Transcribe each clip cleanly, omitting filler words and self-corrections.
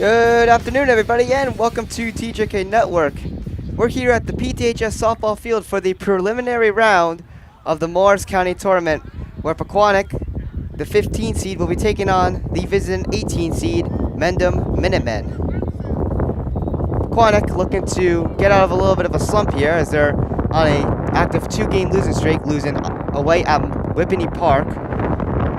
Good afternoon, everybody, and welcome to TJK Network. We're here at the PTHS softball field for the preliminary round of the Morris County Tournament, where Pequannock, the 15 seed, will be taking on the visiting 18 seed Mendham Minutemen. Pequannock looking to get out of a little bit of a slump here, as they're on a active 2-game losing streak, losing away at Whippany Park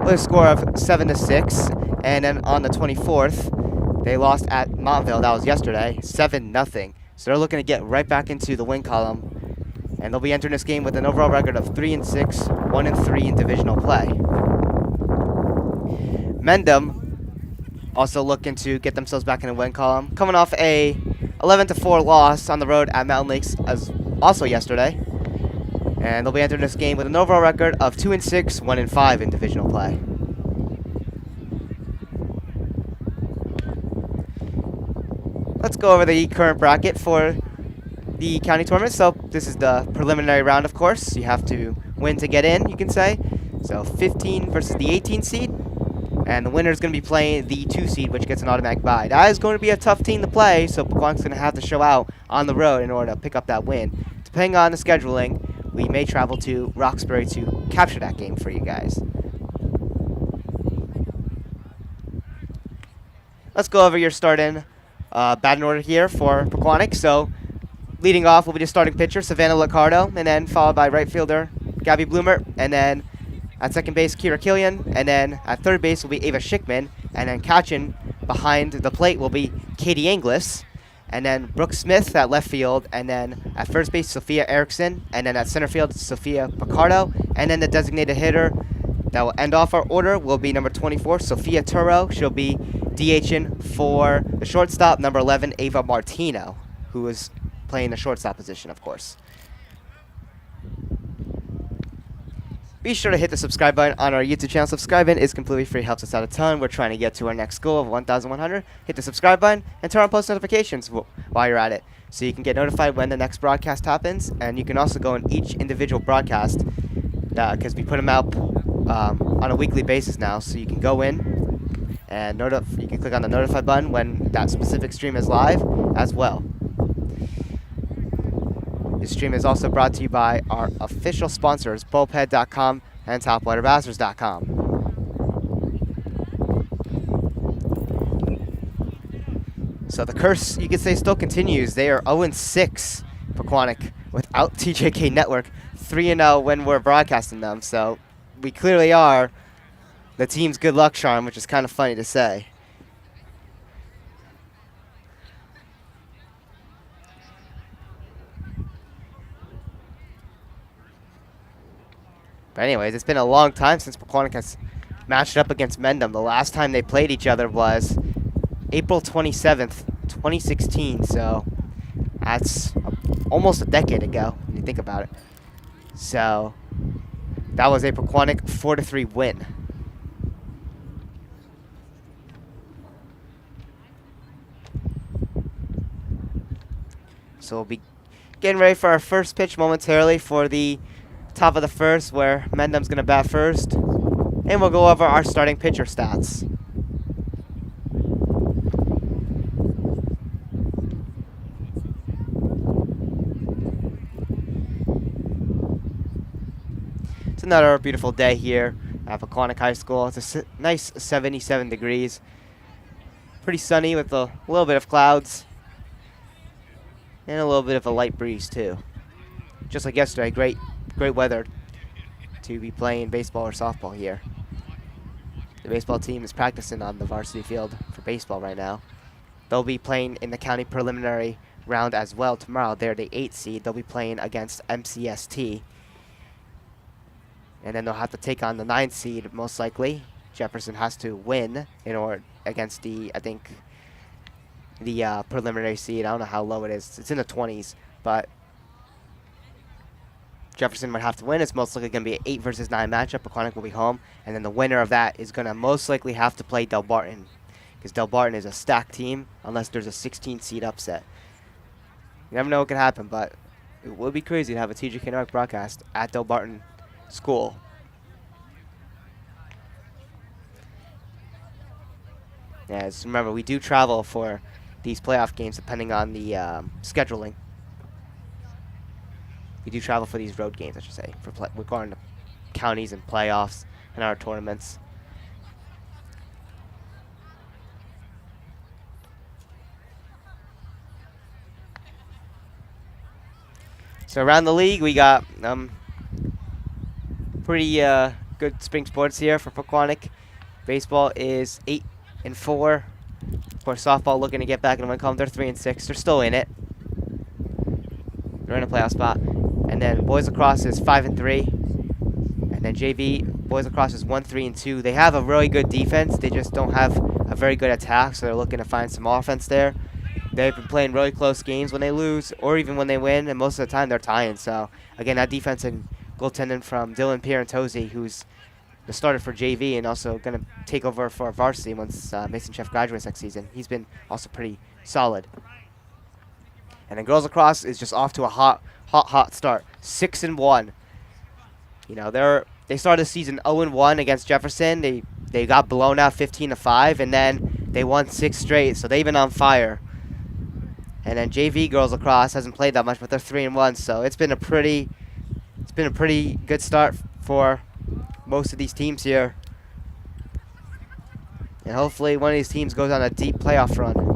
with a score of 7-6, and then on the 24th. They lost at Montville, that was yesterday, 7-0. So they're looking to get right back into the win column. And they'll be entering this game with an overall record of 3-6, 1-3 in divisional play. Mendham also looking to get themselves back in the win column, coming off a 11-4 loss on the road at Mountain Lakes as also yesterday. And they'll be entering this game with an overall record of 2-6, 1-5 in divisional play. Let's go over the current bracket for the county tournament. So this is the preliminary round, of course. You have to win to get in, you can say. So 15 versus the 18 seed. And the winner is going to be playing the 2 seed, which gets an automatic bye. That is going to be a tough team to play, so Pequannock's going to have to show out on the road in order to pick up that win. Depending on the scheduling, we may travel to Roxbury to capture that game for you guys. Let's go over your starting batting order here for Pequannock. So leading off will be the starting pitcher, Savannah Liccardo, and then followed by right fielder Gabby Bloomer, and then at second base Kira Killian, and then at third base will be Ava Schickman, and then catching behind the plate will be Katie Inglis, and then Brooke Smith at left field, and then at first base Sophia Erickson, and then at center field Sophia Picardo, and then the designated hitter that will end off our order will be number 24, Sophia Turo. She'll be DHing for the shortstop, number 11, Ava Martino, who is playing the shortstop position, of course. Be sure to hit the subscribe button on our YouTube channel. Subscribing is completely free, helps us out a ton. We're trying to get to our next goal of 1,100. Hit the subscribe button and turn on post notifications while you're at it, so you can get notified when the next broadcast happens. And you can also go in each individual broadcast, because we put them out on a weekly basis now, so you can go in and you can click on the notify button when that specific stream is live as well. This stream is also brought to you by our official sponsors, Bulbhead.com and TopWaterBassers.com. So the curse, you could say, still continues. They are 0-6, Pequannock, without TJK Network, 3-0 when we're broadcasting them. So we clearly are the team's good luck charm, which is kind of funny to say. But anyways, it's been a long time since Pequannock has matched up against Mendham. The last time they played each other was April 27th, 2016. So that's almost a decade ago when you think about it. So that was a Pequannock 4-3 win. So we'll be getting ready for our first pitch momentarily for the top of the first, where Mendham's going to bat first. And we'll go over our starting pitcher stats. It's another beautiful day here at Pequannock High School. It's a nice 77 degrees. Pretty sunny with a little bit of clouds. And a little bit of a light breeze too. Just like yesterday, great weather to be playing baseball or softball here. The baseball team is practicing on the varsity field for baseball right now. They'll be playing in the county preliminary round as well tomorrow. They're the 8th seed. They'll be playing against MCST. And then they'll have to take on the 9th seed most likely. Jefferson has to win in order against the, I think, the preliminary seed. I don't know how low it is. It's in the 20s, but Jefferson might have to win. It's most likely going to be an 8 versus 9 matchup. Pequannock will be home, and then the winner of that is going to most likely have to play Del Barton, because Del Barton is a stacked team unless there's a 16 seed upset. You never know what can happen, but it would be crazy to have a TJK Network broadcast at Del Barton School. As remember, we do travel for these playoff games depending on the scheduling. We do travel for these road games, I should say, for we're going to counties and playoffs and our tournaments. So around the league, we got pretty good spring sports here for Pequannock. Baseball is 8-4. Of course, softball looking to get back in the win column. They're 3-6. They're still in it. They're in a playoff spot. And then boys lacrosse is 5-3. And then JV boys lacrosse is 1-3-2. They have a really good defense. They just don't have a very good attack, so they're looking to find some offense there. They've been playing really close games when they lose, or even when they win, and most of the time they're tying. So again, that defense and goaltending from Dylan Pierantozzi, who's the starter for JV and also going to take over for varsity once Mason Chef graduates next season. He's been also pretty solid. And then girls lacrosse is just off to a hot start. 6-1. You know, they started the season 0-1 against Jefferson. They got blown out 15-5, and then they won 6 straight. So they've been on fire. And then JV girls lacrosse hasn't played that much, but they're 3-1. So it's been a pretty good start for most of these teams here. And hopefully one of these teams goes on a deep playoff run.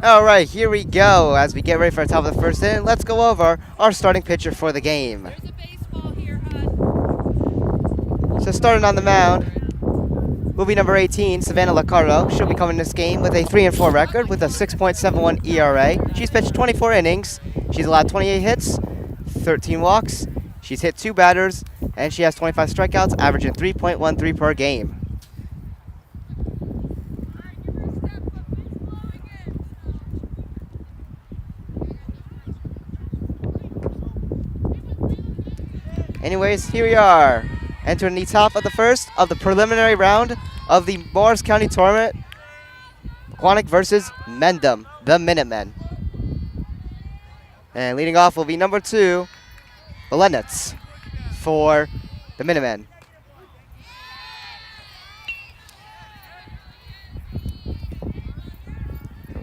All right, here we go. As we get ready for the top of the first inning, let's go over our starting pitcher for the game. There's a baseball here, hon. So starting on the mound, will be number 18, Savannah Liccardo. She'll be coming this game with a 3-4 record with a 6.71 ERA. She's pitched 24 innings. She's allowed 28 hits, 13 walks. She's hit 2 batters, and she has 25 strikeouts, averaging 3.13 per game. Anyways, here we are, entering the top of the first of the preliminary round of the Morris County Tournament. Pequannock versus Mendham, the Minutemen. And leading off will be number 2, Belenitz for the Minutemen.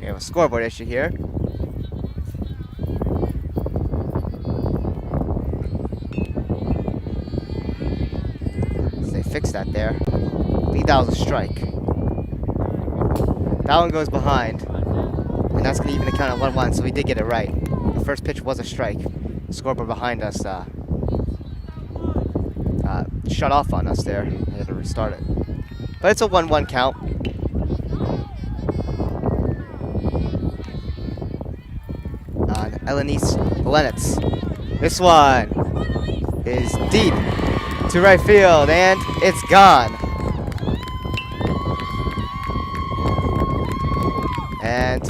We have a scoreboard issue here. Fix that there. I think that was a strike. That one goes behind. And that's going to even the count at 1-1, so we did get it right. The first pitch was a strike. The scoreboard behind us shut off on us there. I had to restart it. But it's a 1-1 count. On Elenice Belenitz. This one is deep to right field, and it's gone. And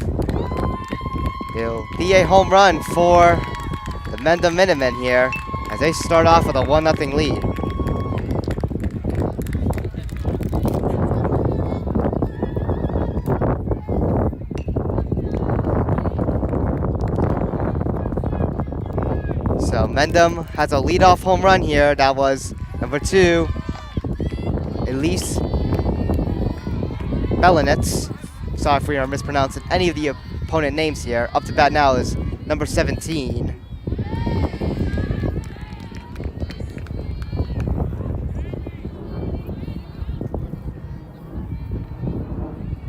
it'll be a home run for the Mendham Minutemen here as they start off with a 1-0 lead. So Mendham has a leadoff home run here. That was number 2, Elise Belenitz. Sorry if we are mispronouncing any of the opponent names here. Up to bat now is number 17.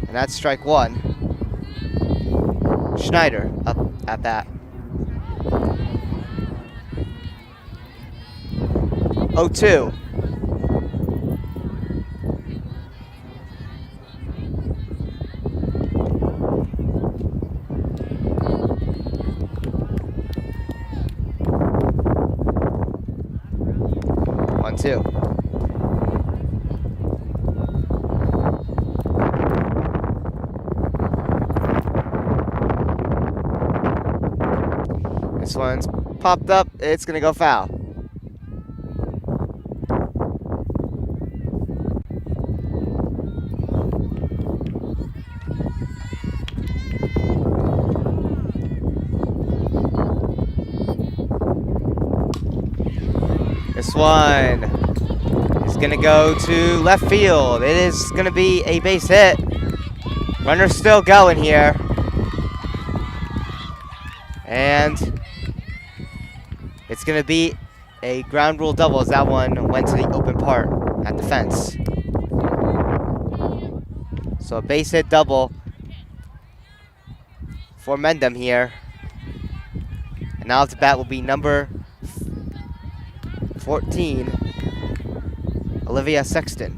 And that's strike 1. Schneider up at bat. 0-2. One, two. This one's popped up. It's gonna go foul. This one is going to go to left field. It is going to be a base hit. Runner's still going here. And it's going to be a ground rule double as that one went to the open part at the fence. So a base hit double for Mendham here. And now to bat will be number 14, Olivia Sexton.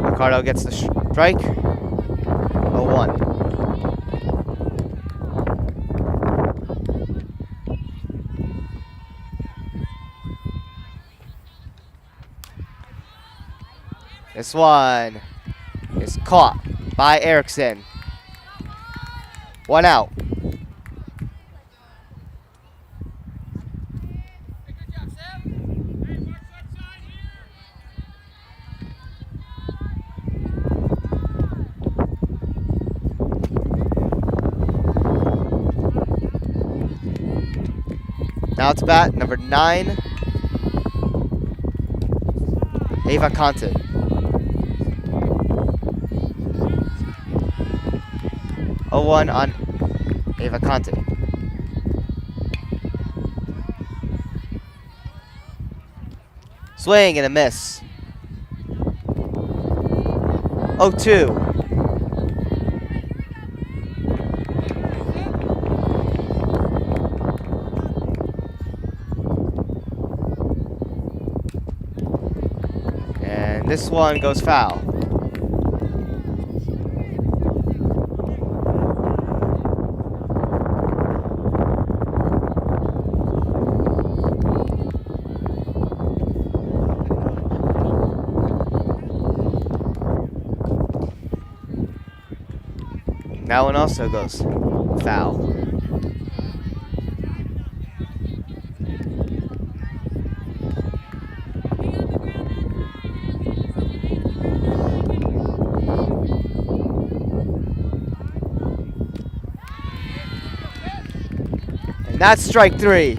Ricardo gets the strike. 0-1. This one is caught by Erickson. 1 out. Now to bat, number 9, Ava Conte. Oh, 1 on Ava Conte. Swing and a miss. 0-2. And this one goes foul. That one also goes foul. And that's strike 3.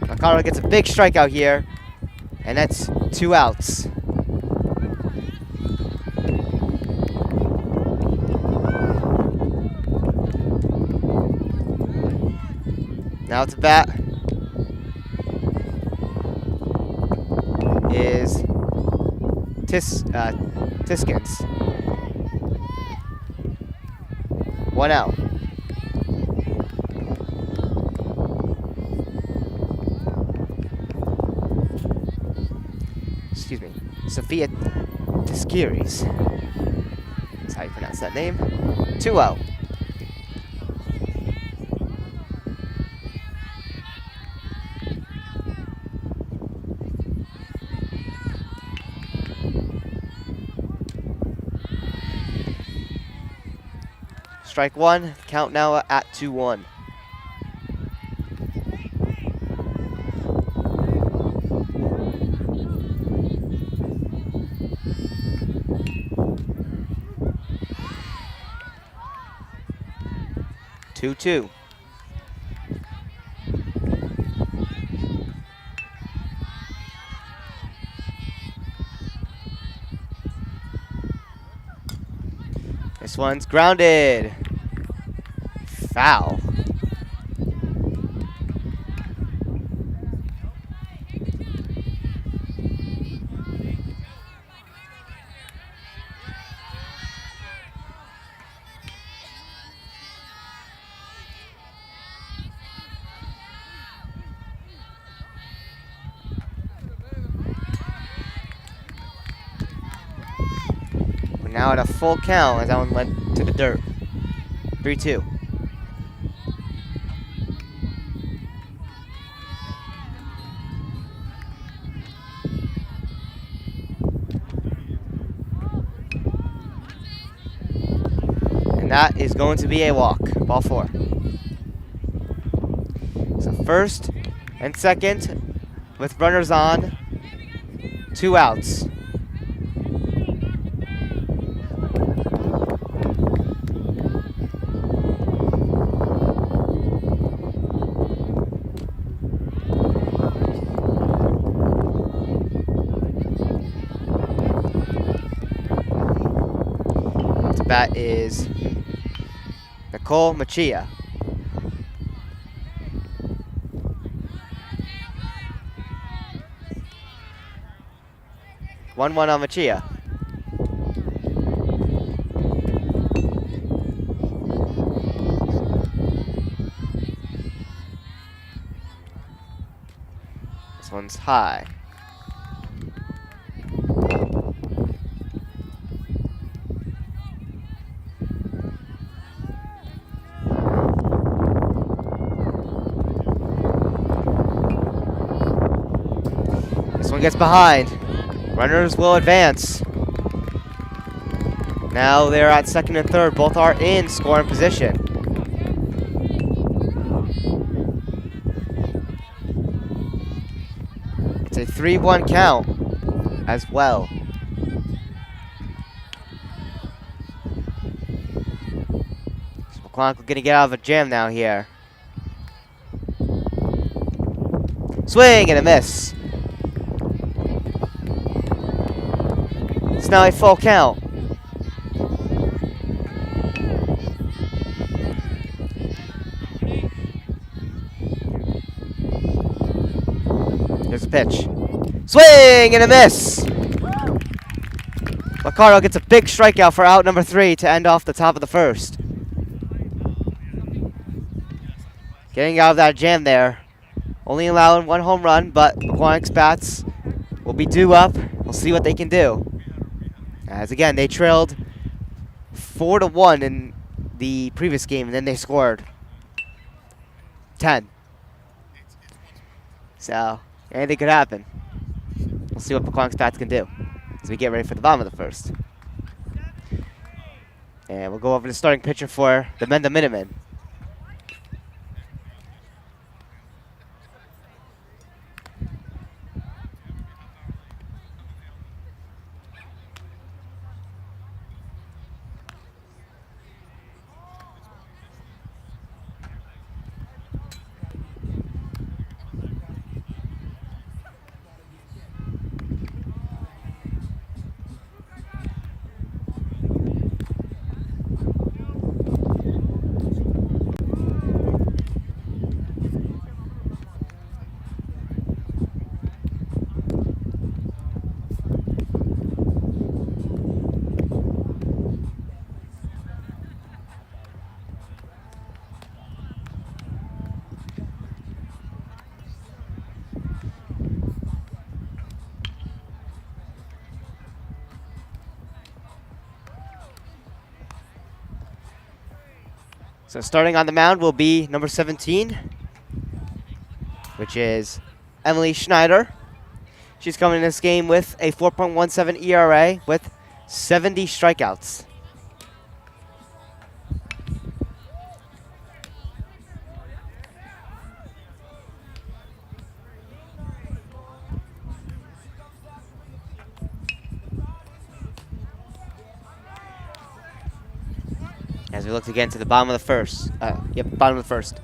Ricardo gets a big strikeout here, and that's 2 outs. Now to bat is Tiskins. 1 out. Excuse me. Sophia Tiskiris. That's how you pronounce that name. 2 out. Strike 1, count now at 2-1. Two. This one's grounded. Foul. We're now at a full count as that one went to the dirt. 3-2. And that is going to be a walk. Ball 4. So first and second with runners on. 2 outs. Bat is Nicole Machia. One on Machia. This one's high. This one gets behind. Runners will advance. Now they're at second and third. Both are in scoring position. It's a 3-1 count as well. So Pequannock gonna get out of a jam now here. Swing and a miss. It's now a full count. There's the pitch. Swing and a miss. Liccardo gets a big strikeout for out number 3 to end off the top of the first. Getting out of that jam there. Only allowing 1 home run, but Pequannock's bats will be due up. We'll see what they can do. As again, they trailed 4-1 in the previous game, and then they scored 10. So, anything could happen. We'll see what Pequannock's bats can do as we get ready for the bottom of the first. And we'll go over the starting pitcher for the Mendham Minutemen. So starting on the mound will be number 17, which is Emily Schneider. She's coming in this game with a 4.17 ERA with 70 strikeouts. As we look to get into the bottom of the first. Bottom of the first.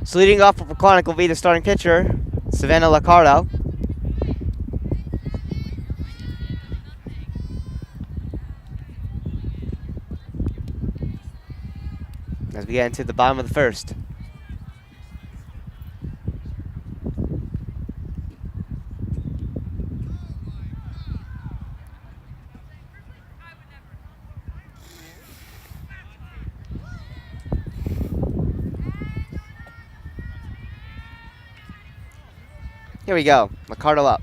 So leading off for Pequannock will be the starting pitcher, Savannah Liccardo. As we get into the bottom of the first. Here we go. Liccardo up.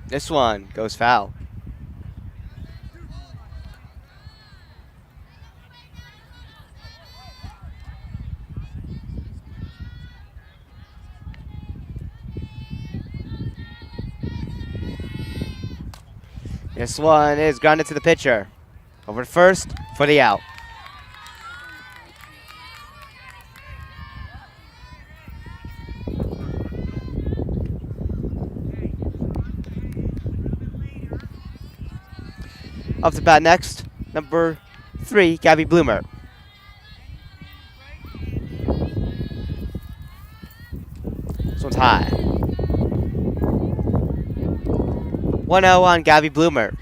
This one goes foul. This one is grounded to the pitcher. Over to first for the out. Up to bat next, number 3, Gabby Bloomer. This one's high. 1-0 on Gabby Bloomer.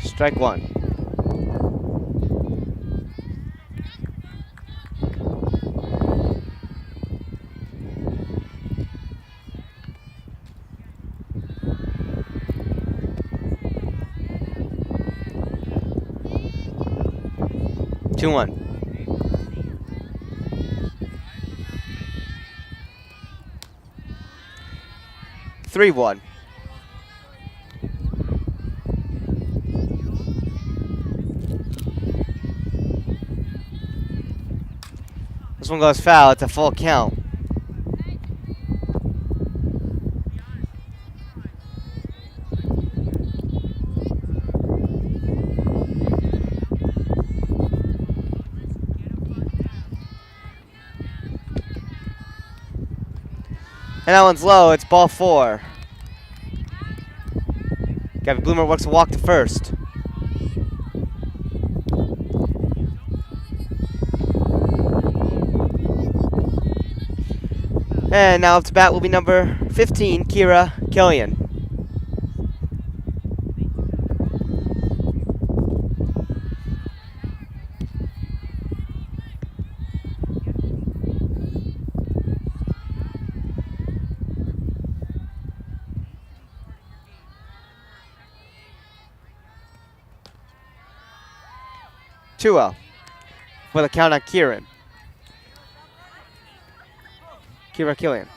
Strike 1. Two one. 3-1. This one goes foul. It's a full count. And that one's low. It's ball 4. Gabby Bloomer works a walk to first. And now up to bat will be number 15, Kira Killian. Two-0 with a count on Kira Killian.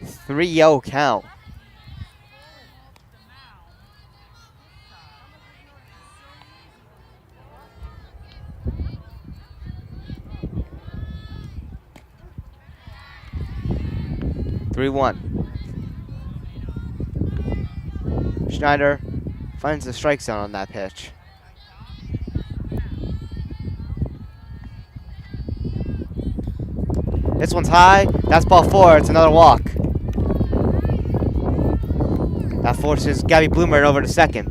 Three-0 count. Schneider finds the strike zone on that pitch. This one's high. That's ball 4. It's another walk. That forces Gabby Bloomer over to second.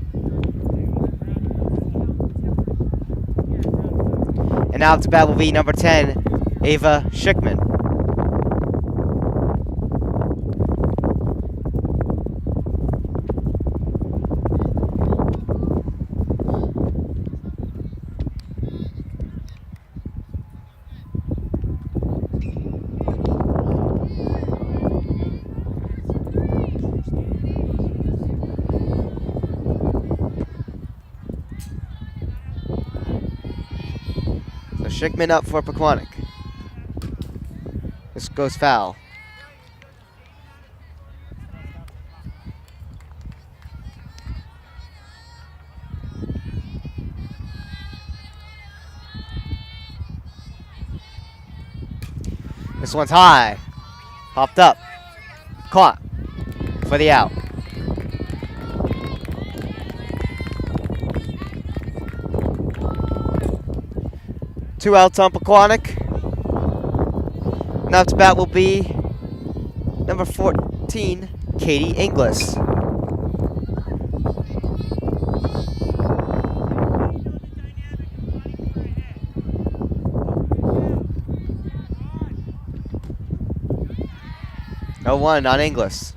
And now up to bat will be number 10, Ava Schickman. Schickman up for Pequannock. This goes foul. This one's high. Popped up. Caught for the out. Two outs on Pequannock. Now to bat will be number 14, Katie Inglis. No one on Inglis.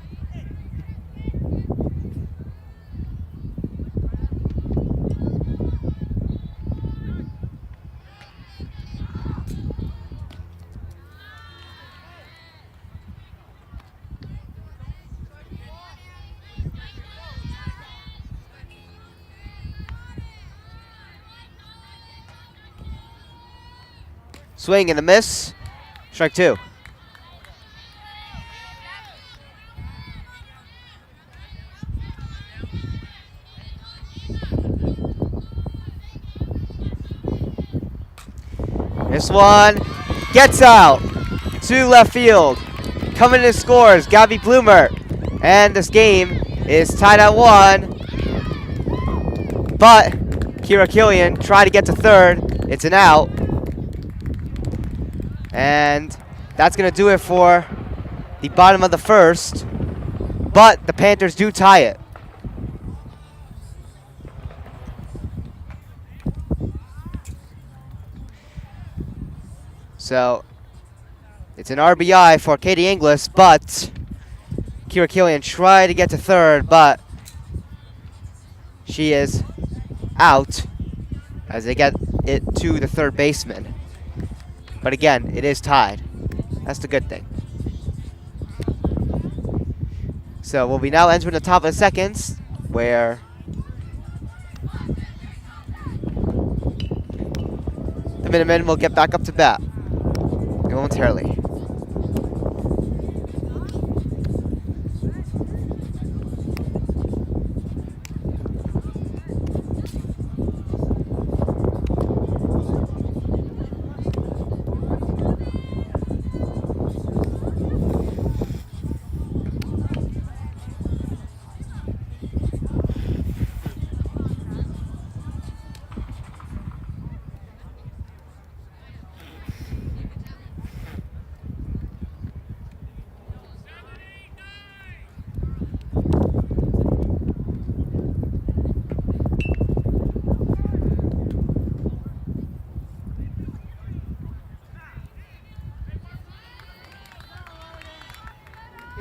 Swing and a miss. Strike 2. This one gets out to left field. Coming in scores, Gabby Bloomer. And this game is tied at 1. But Kira Killian tried to get to third. It's an out. And that's going to do it for the bottom of the first. But the Panthers do tie it. So it's an RBI for Katie Inglis, but Kira Killian tried to get to third, but she is out as they get it to the third baseman. But again, it is tied. That's the good thing. So we'll be now entering the top of the seconds, where the Minutemen will get back up to bat momentarily.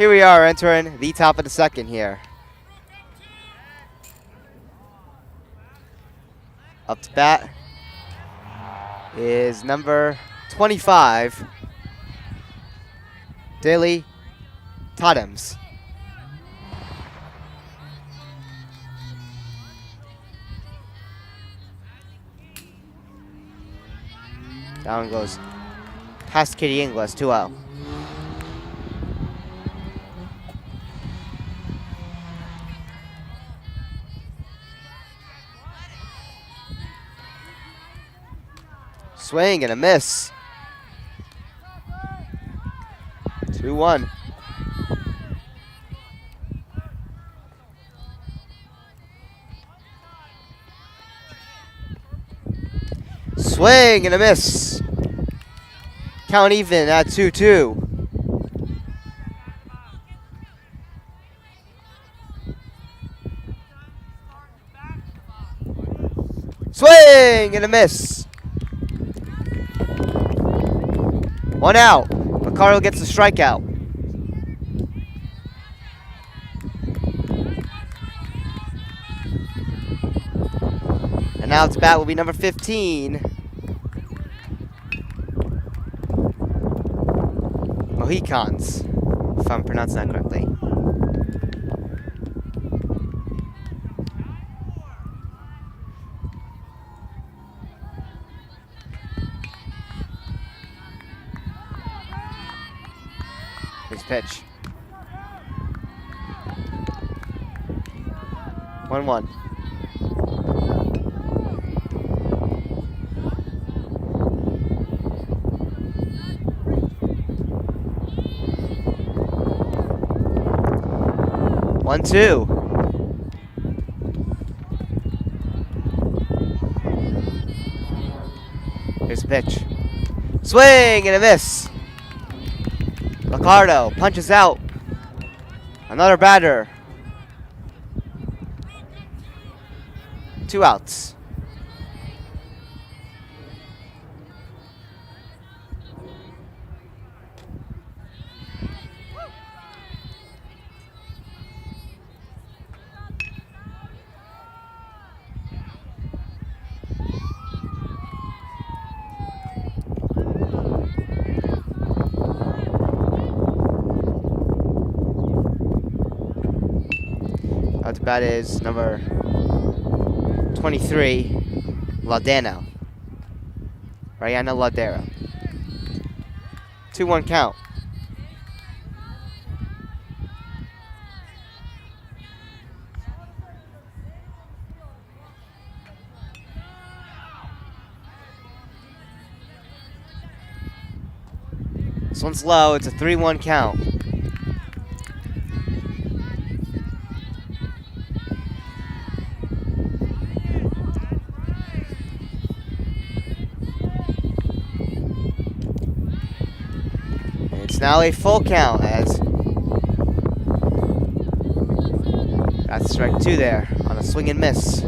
Here we are entering the top of the second here. Up to bat is number 25, Daily Totems. Down goes past Kitty Inglis, 2-0. Swing and a miss. 2-1. Swing and a miss. Count even at 2-2. Swing and a miss. 1 out. Ricardo gets a strikeout. And now to bat will be number 15, Mohicans, if I'm pronouncing that correctly. His pitch. 1-1. One, two. Here's the pitch. Swing and a miss. Ricardo punches out. Another batter. 2 outs. Out to bat is number 23, Ladano. Rayana Ladera. 2-1 count. This one's low. It's a 3-1 count. It's now a full count as that's strike 2 there on a swing and miss.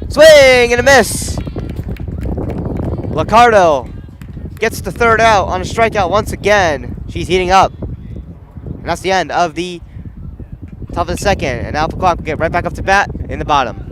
Swing and a miss. Ricardo gets the 3rd out on a strikeout once again. She's heating up. And that's the end of the top of the second. And now Pequannock will get right back up to bat in the bottom.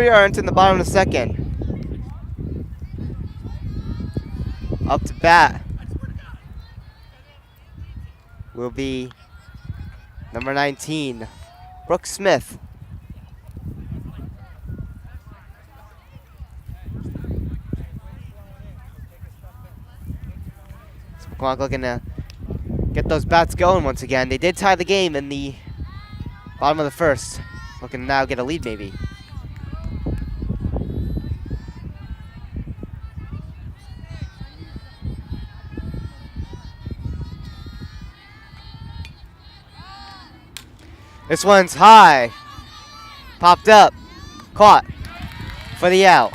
we are into the bottom of the second. Up to bat will be number 19, Brooke Smith. Pequannock looking to get those bats going once again. They did tie the game in the bottom of the first. Looking to now get a lead maybe. This one's high. Popped up. Caught for the out.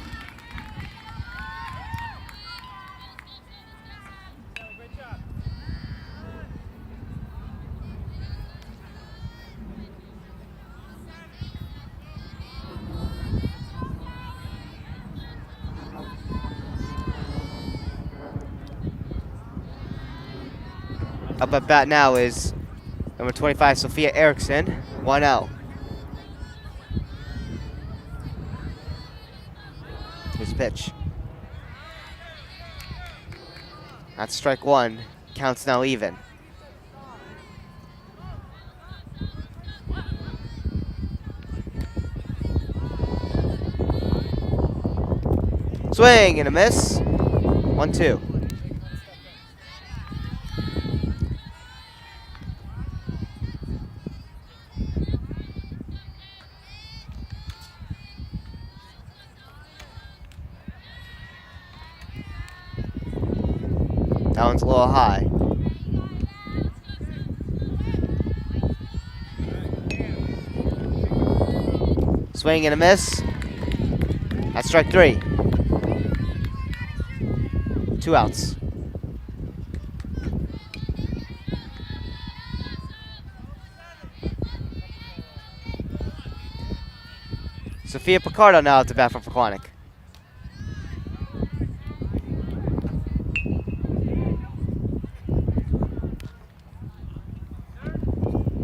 Up at bat now is number 25, Sophia Erickson. 1-0. His pitch. That's strike one. Counts now even. Swing and a miss. 1-2. That one's a little high. Swing and a miss. That's strike three. 2 outs. Sophia Picardo now at the bat for Pequannock.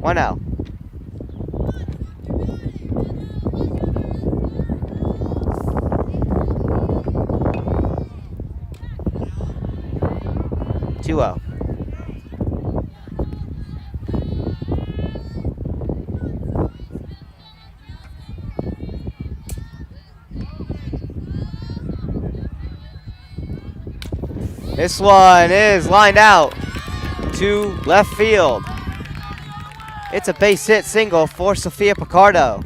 One out. Two out. This one is lined out to left field. It's a base hit single for Sophia Picardo.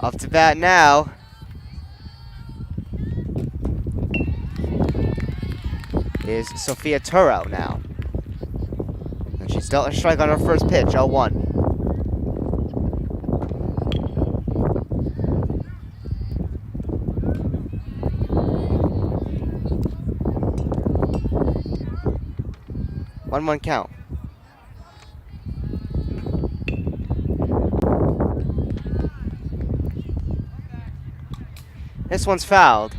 Up to bat now is Sophia Turo now. And she's dealt a strike on her first pitch, 0-1. One count. This one's fouled.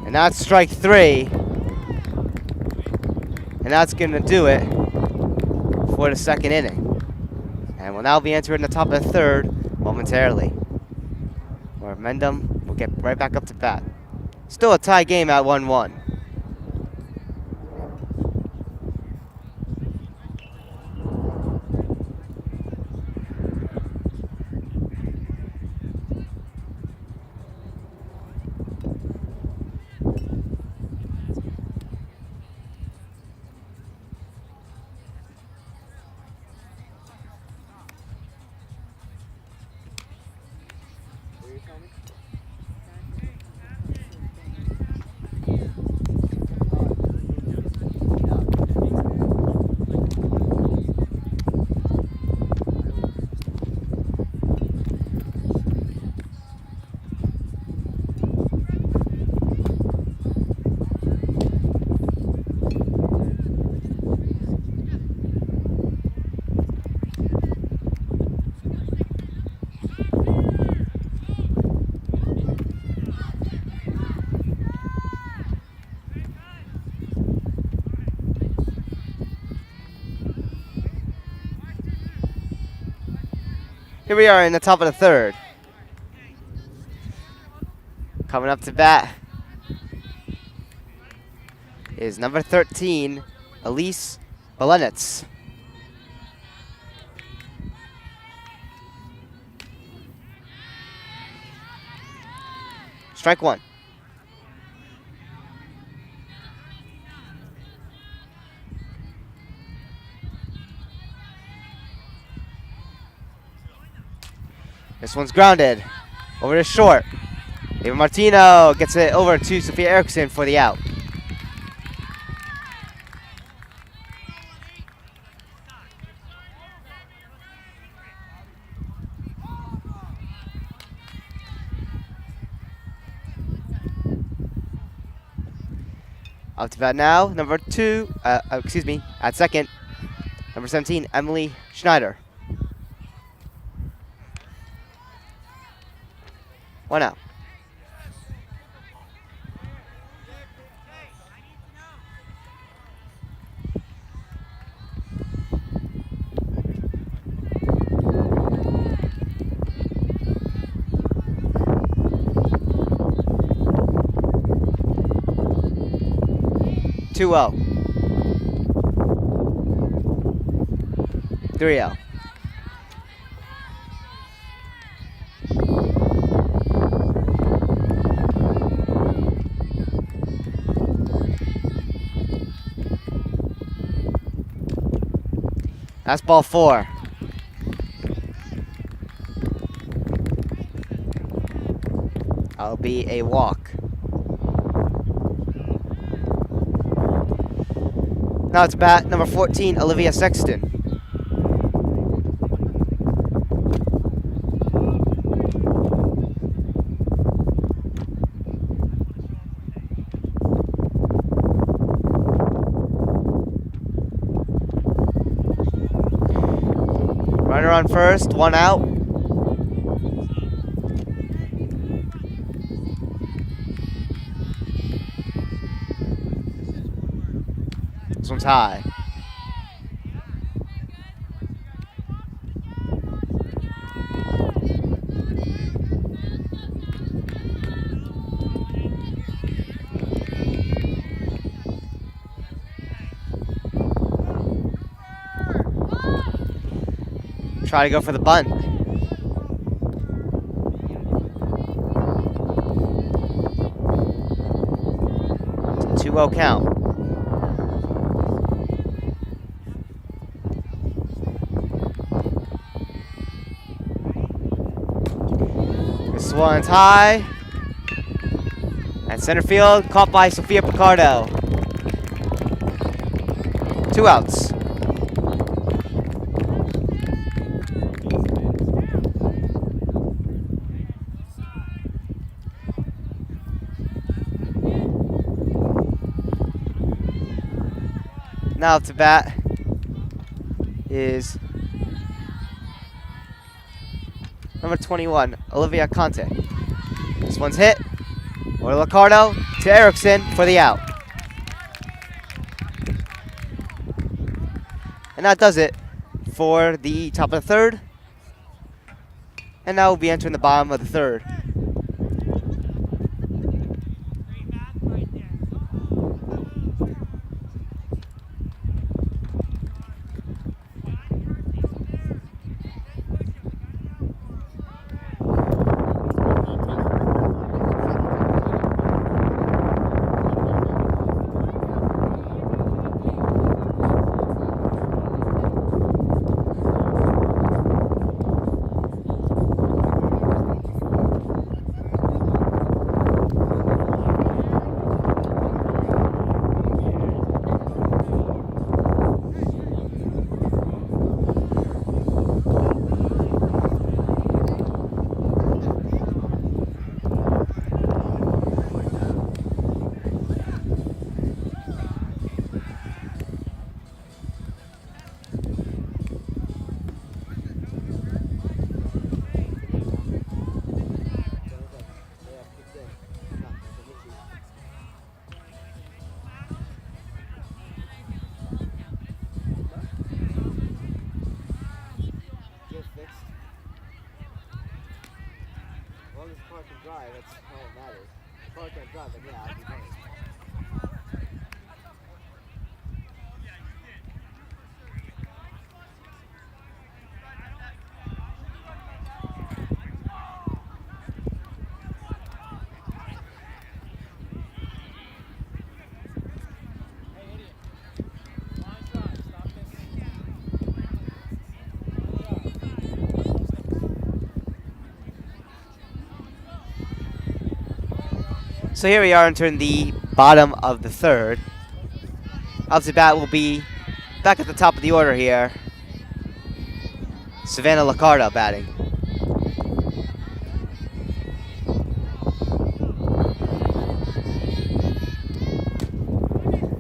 And that's strike three. And that's going to do it for the second inning. And we'll now be entering the top of the third momentarily, where Mendham will get right back up to bat. Still a tie game at 1-1. Here we are in the top of the third. Coming up to bat is number 13, Elise Belenitz. Strike one. This one's grounded. Over to short. Ava Martino gets it over to Sophia Erickson for the out. Up to bat now, number at second, number 17, Emily Schneider. One out. Two out. 3 out. That's ball 4. That'll be a walk. Now it's bat number 14, Olivia Sexton. Runner on first, 1 out. This one's high. Try to go for the bunt. It's a 2-0 count. This one's high. At center field, caught by Sophia Picardo. 2 outs. Now up to bat is number 21, Olivia Conte. This one's hit. Or Licardo to Erickson for the out. And that does it for the top of the third. And now we'll be entering the bottom of the third. So here we are entering the bottom of the third. Up to bat will be back at the top of the order here. Savannah Lacarda batting.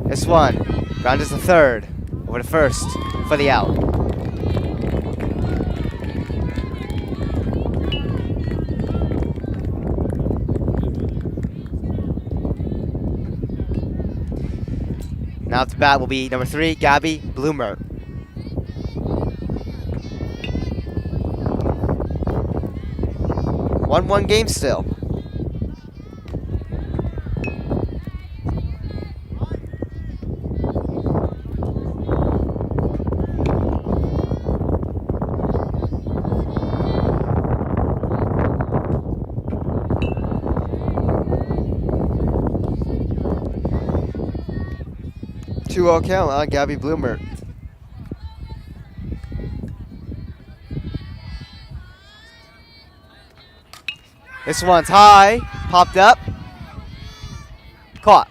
This one, grounded to third, over to first for the out. Now up to bat will be number 3, Gabby Bloomer. One game still. Two-all count on Gabby Bloomer. This one's high, popped up, caught.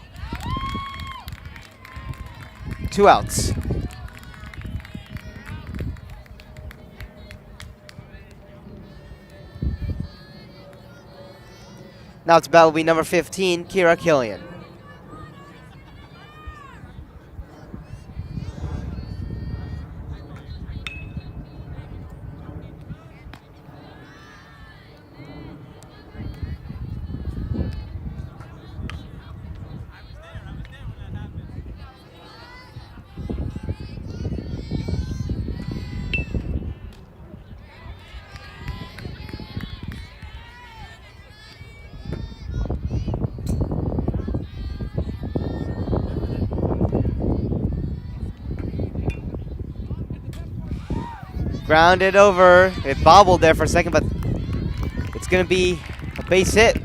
2 outs. Now to bat will be number 15, Kira Killian. Grounded over. It bobbled there for a second, but it's going to be a base hit.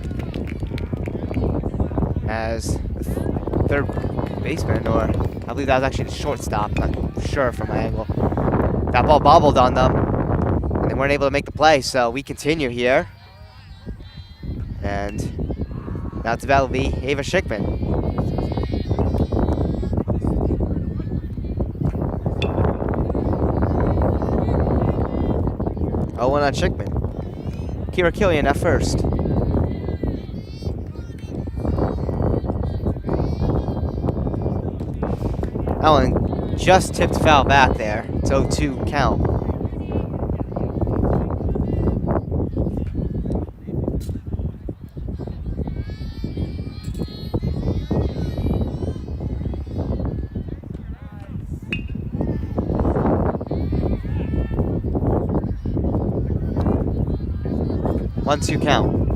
As the third baseman, or I believe that was actually the shortstop, not sure from my angle. That ball bobbled on them, and they weren't able to make the play, so we continue here. And now to bat will be Ava Schickman. Oh, one on Schickman. Kira Killian at first. That one just tipped foul back there. It's 0-2 count. One-two count.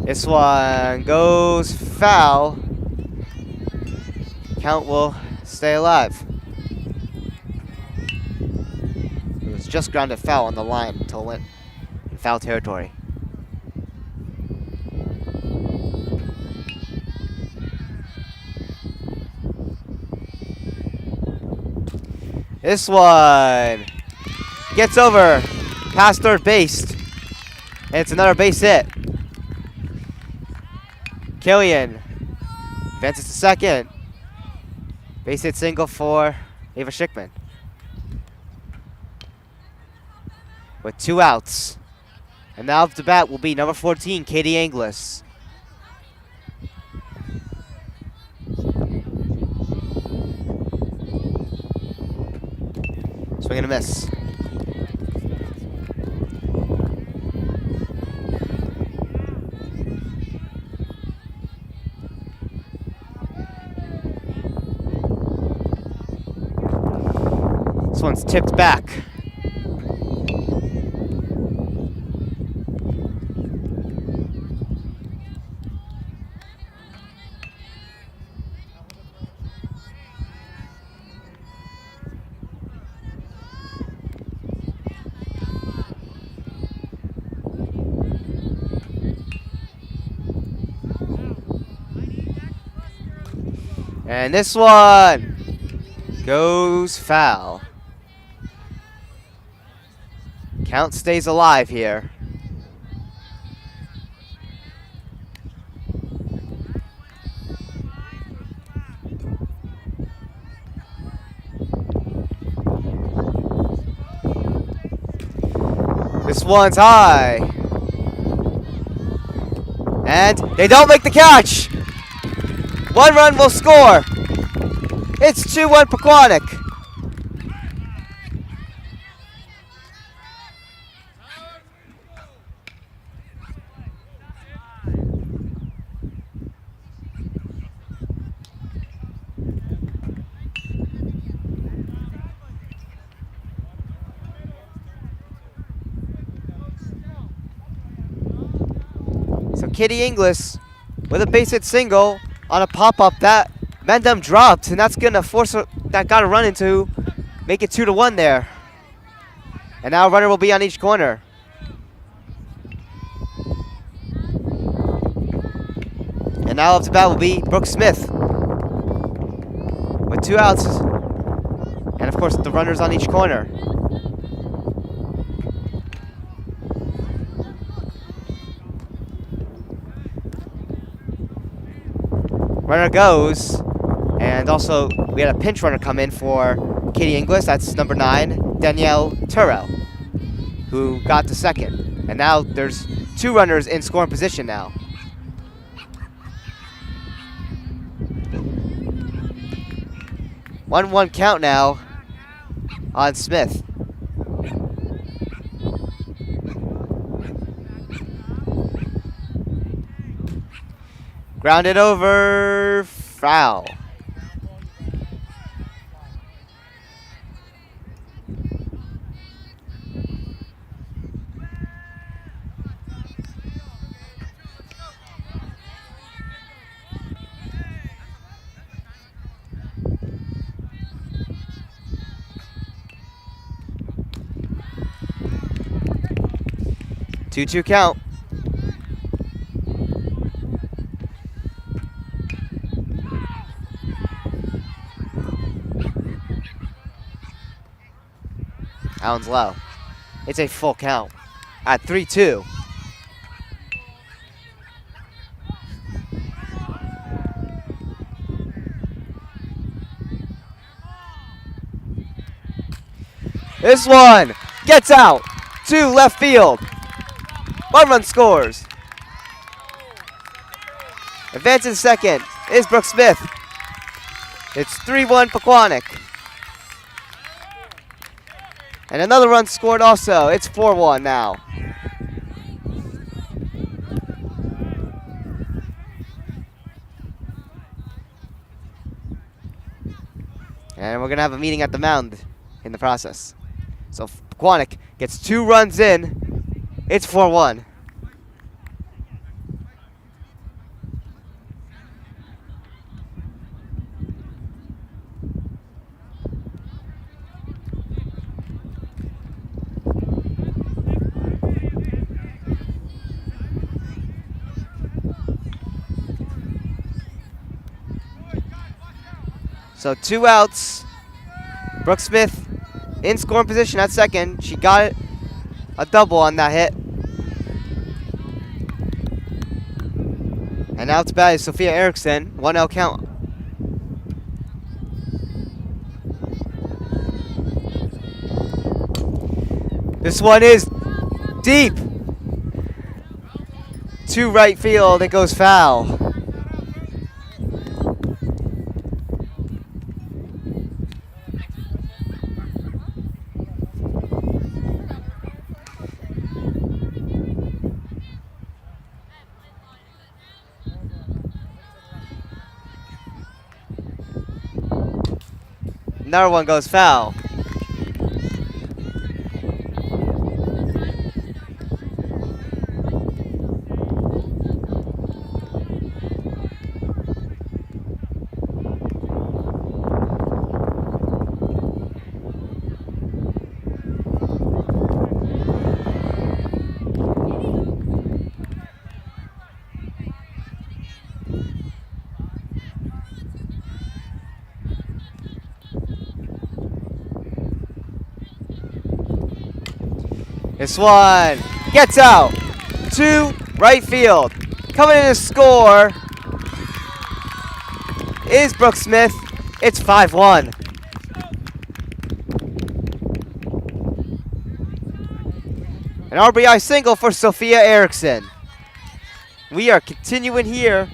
This one goes foul. Count will stay alive. It was just grounded foul on the line until it went in foul territory. This one gets over past third base, and it's another base hit. Killian advances to second. Base hit single for Ava Schickman. With 2 outs. And now up to bat will be number 14, Katie Anglis. Swing and a miss. This one's tipped back. And this one goes foul. Count stays alive here. This one's high. And they don't make the catch. 1 run will score. It's 2-1 Pequannock. So Kitty Inglis with a base hit single on a pop-up that Mendham dropped, and that's gonna force that guy to run into, make it 2-1 there. And now a runner will be on each corner. And now up to bat will be Brooke Smith with 2 outs, and of course the runners on each corner. Runner goes, and also we had a pinch runner come in for Katie Inglis. That's number 9, Danielle Turrell, who got to second. And now there's 2 runners in scoring position now. One count now on Smith. Grounded over, foul. Two count. Allen's low. It's a full count at 3-2. This one gets out to left field. 1 run scores. Advancing second is Brooke Smith. It's 3-1 Pequannock. And another run scored also. It's 4-1 now. And we're going to have a meeting at the mound in the process. So Pequannock gets 2 runs in. It's 4-1. So 2 outs. Brooke Smith in scoring position at second. She got a double on that hit. And now to bat is Sophia Erickson. 1-0 count. This one is deep to right field. It goes foul. Another one goes foul. This one gets out to right field. Coming in to score is Brooke Smith. It's 5-1. An RBI single for Sophia Erickson. We are continuing here.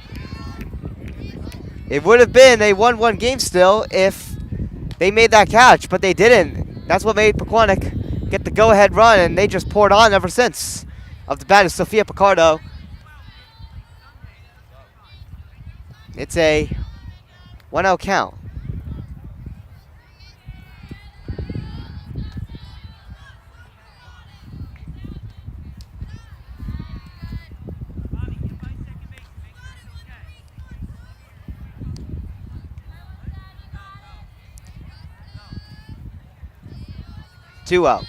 It would have been a 1-1 game still if they made that catch, but they didn't. That's what made Pequannock get the go-ahead run, and they just poured on ever since. Of the bat is Sophia Picardo. It's a 1-0 count. Two out.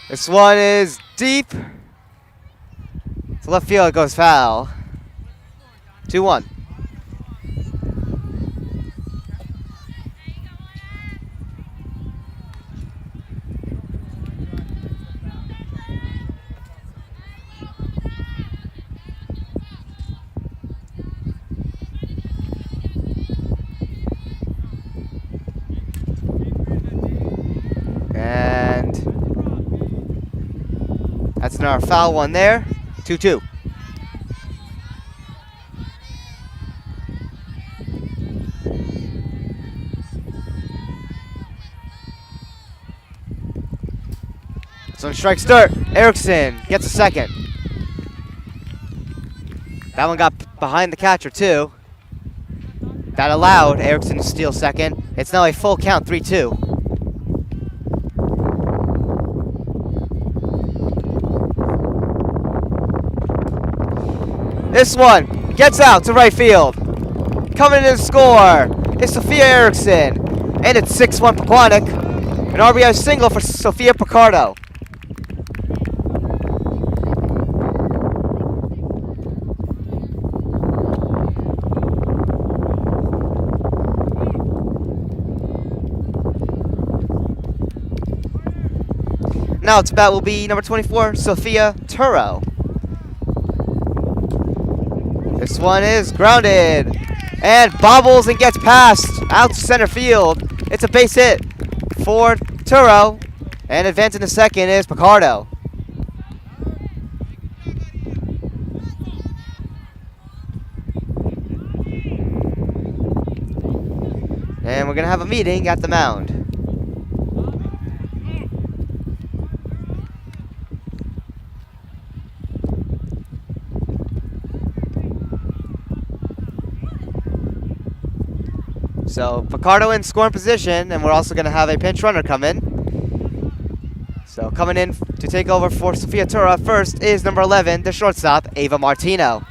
This one is deep. To left field, it goes foul. 2-1. And that's another foul one there. 2-2. So strike start. Erickson gets a second. That one got behind the catcher too. That allowed Erickson to steal second. It's now a full count, 3-2. This one gets out to right field. Coming in to score is Sophia Erickson. And it's 6-1 Pequannock. An RBI single for Sophia Picardo. Now its bat will be number 24, Sophia Turo. This one is grounded and bobbles and gets past out to center field. It's a base hit for Turo, and advancing to second is Picardo. And we're gonna have a meeting at the mound. So Picardo in scoring position, and we're also going to have a pinch runner come in. So coming in to take over for Sophia Tura first is number 11, the shortstop, Ava Martino.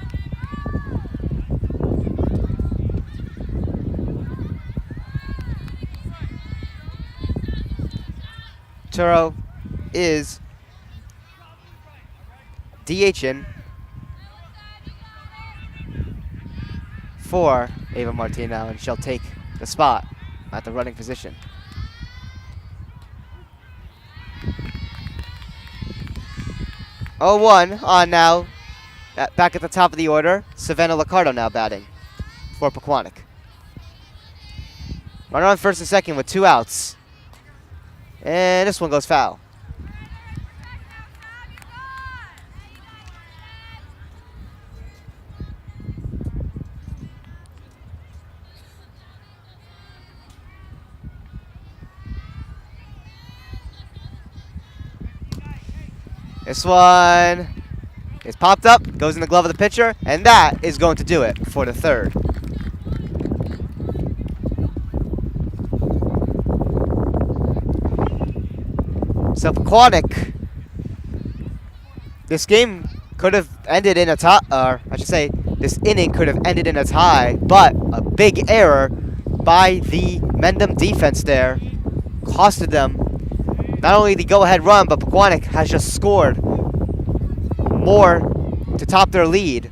Turo is DHing for Ava Martino, and she'll take the spot at the running position. Oh, 1 on now. Back at the top of the order, Savannah Liccardo now batting for Pequannock. Runner on first and second with 2 outs. And this one goes foul. This one is popped up, goes in the glove of the pitcher, and that is going to do it for the third. So Pequannock, this game could have ended in a tie, or I should say, this inning could have ended in a tie, but a big error by the Mendham defense there costed them not only the go-ahead run, but Pequannock has just scored more to top their lead.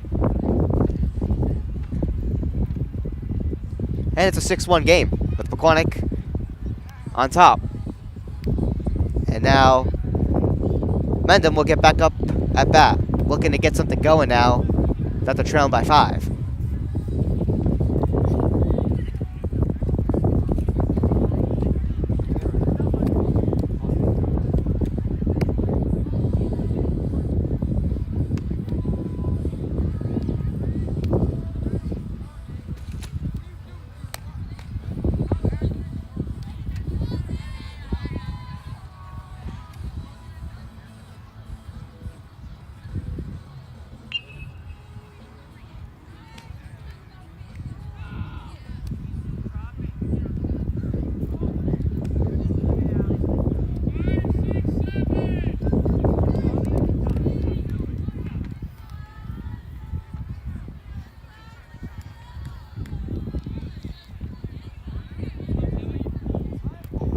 And it's a 6-1 game with Pequannock on top. And now Mendham will get back up at bat, looking to get something going now that they're trailing by 5.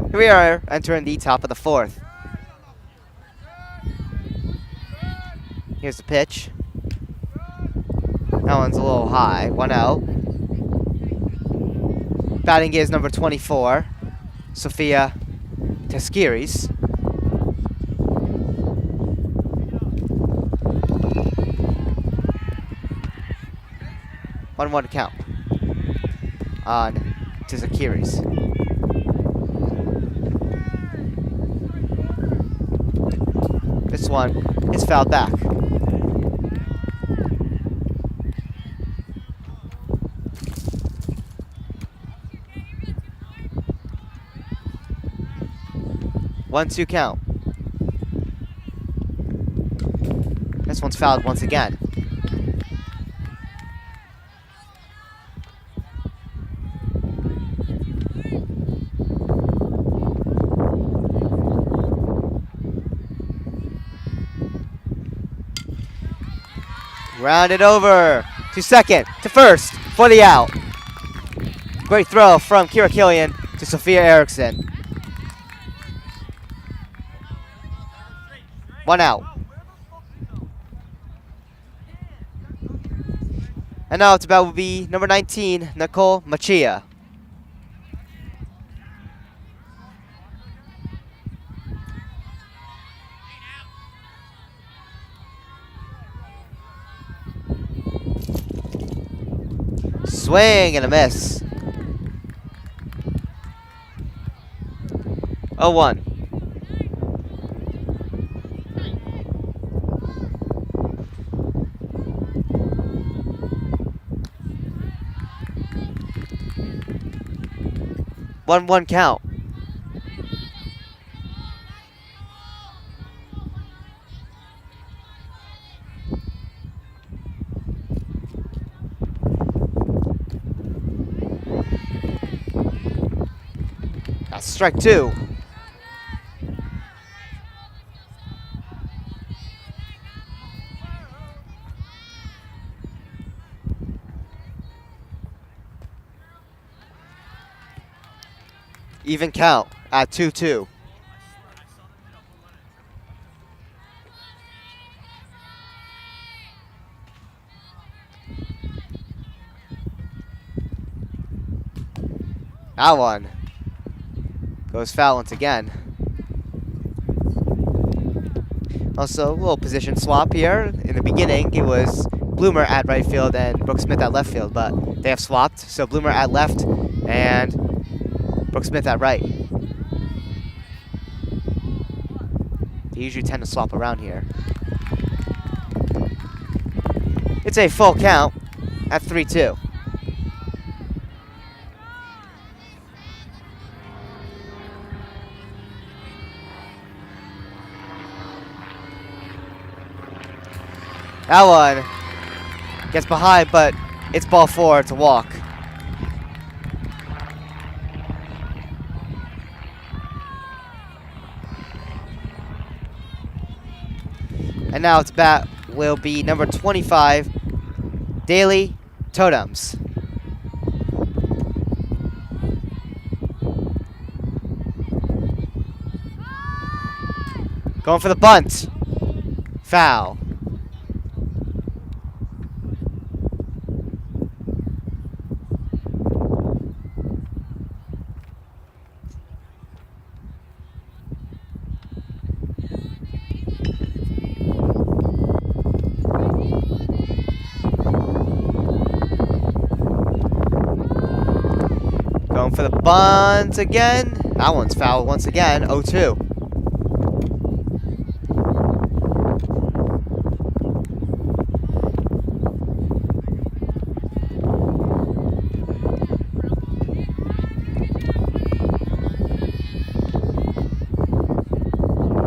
Here we are entering the top of the 4th. Here's the pitch. That one's a little high. 1 out. Batting is number 24, Sophia Teskiris. One count on Teskiris. This one is fouled back. One, 2 count. This one's fouled once again. Rounded over to second, to first for the out. Great throw from Kira Killian to Sophia Eriksson. 1 out. And now it's about will be number 19, Nicole Machia. Swing and a miss. 0-1. One count. That's strike 2. Even count at 2-2. That one goes foul once again. Also, a little position swap here. In the beginning, it was Bloomer at right field and Brooke Smith at left field, but they have swapped. So Bloomer at left and Brooke Smith at right. They usually tend to swap around here. It's a full count at 3-2. That one gets behind, but it's ball 4. It's a walk. And now its bat will be number 25, Daily Totems. Going for the bunt. Foul. for the bunt again. That one's fouled once again. 0-2.